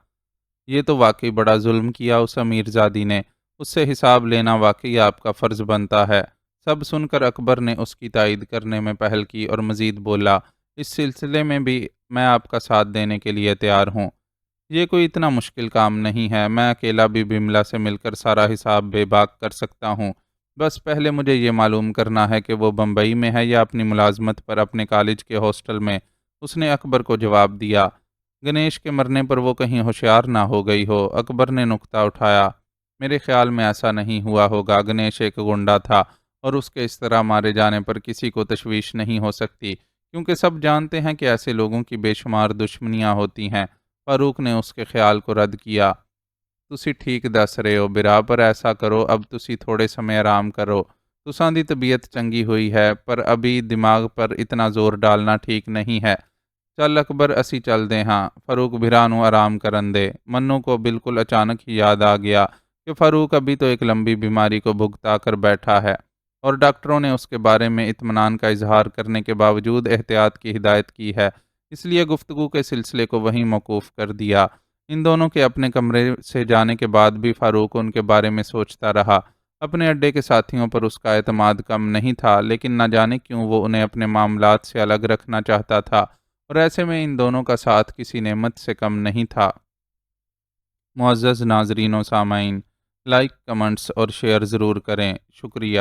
یہ تو واقعی بڑا ظلم کیا اس امیر زادی نے، اس سے حساب لینا واقعی آپ کا فرض بنتا ہے۔ سب سن کر اکبر نے اس کی تائید کرنے میں پہل کی اور مزید بولا، اس سلسلے میں بھی میں آپ کا ساتھ دینے کے لیے تیار ہوں۔ یہ کوئی اتنا مشکل کام نہیں ہے، میں اکیلا بھی بملا سے مل کر سارا حساب بے باک کر سکتا ہوں۔ بس پہلے مجھے یہ معلوم کرنا ہے کہ وہ بمبئی میں ہے یا اپنی ملازمت پر اپنے کالج کے ہاسٹل میں۔ اس نے اکبر کو جواب دیا۔ گنیش کے مرنے پر وہ کہیں ہوشیار نہ ہو گئی ہو، اکبر نے نکتہ اٹھایا۔ میرے خیال میں ایسا نہیں ہوا ہوگا، گنیش ایک گنڈا تھا اور اس کے اس طرح مارے جانے پر کسی کو تشویش نہیں ہو سکتی، کیونکہ سب جانتے ہیں کہ ایسے لوگوں کی بے شمار دشمنیاں ہوتی ہیں۔ فاروق نے اس کے خیال کو رد کیا۔ تسی ٹھیک دس رہے ہو، برابر ایسا کرو، اب تسی تھوڑے سمے آرام کرو۔ تساں دی طبیعت چنگی ہوئی ہے، پر ابھی دماغ پر اتنا زور ڈالنا ٹھیک نہیں ہے۔ چل اکبر، اسی چل دے ہاں، فاروق بھرا نو آرام کرن دے۔ منو کو بالکل اچانک ہی یاد آ گیا کہ فاروق ابھی تو ایک لمبی بیماری کو بھگتا کر بیٹھا ہے اور ڈاکٹروں نے اس کے بارے میں اطمینان کا اظہار کرنے کے باوجود احتیاط کی ہدایت کی ہے، اس لیے گفتگو کے سلسلے کو وہیں موقوف کر دیا۔ ان دونوں کے اپنے کمرے سے جانے کے بعد بھی فاروق ان کے بارے میں سوچتا رہا۔ اپنے اڈے کے ساتھیوں پر اس کا اعتماد کم نہیں تھا، لیکن نہ جانے کیوں وہ انہیں اپنے معاملات سے الگ رکھنا چاہتا تھا، اور ایسے میں ان دونوں کا ساتھ کسی نعمت سے کم نہیں تھا۔ معزز ناظرین و سامعین، لائک، کمنٹس اور شیئر ضرور کریں، شکریہ۔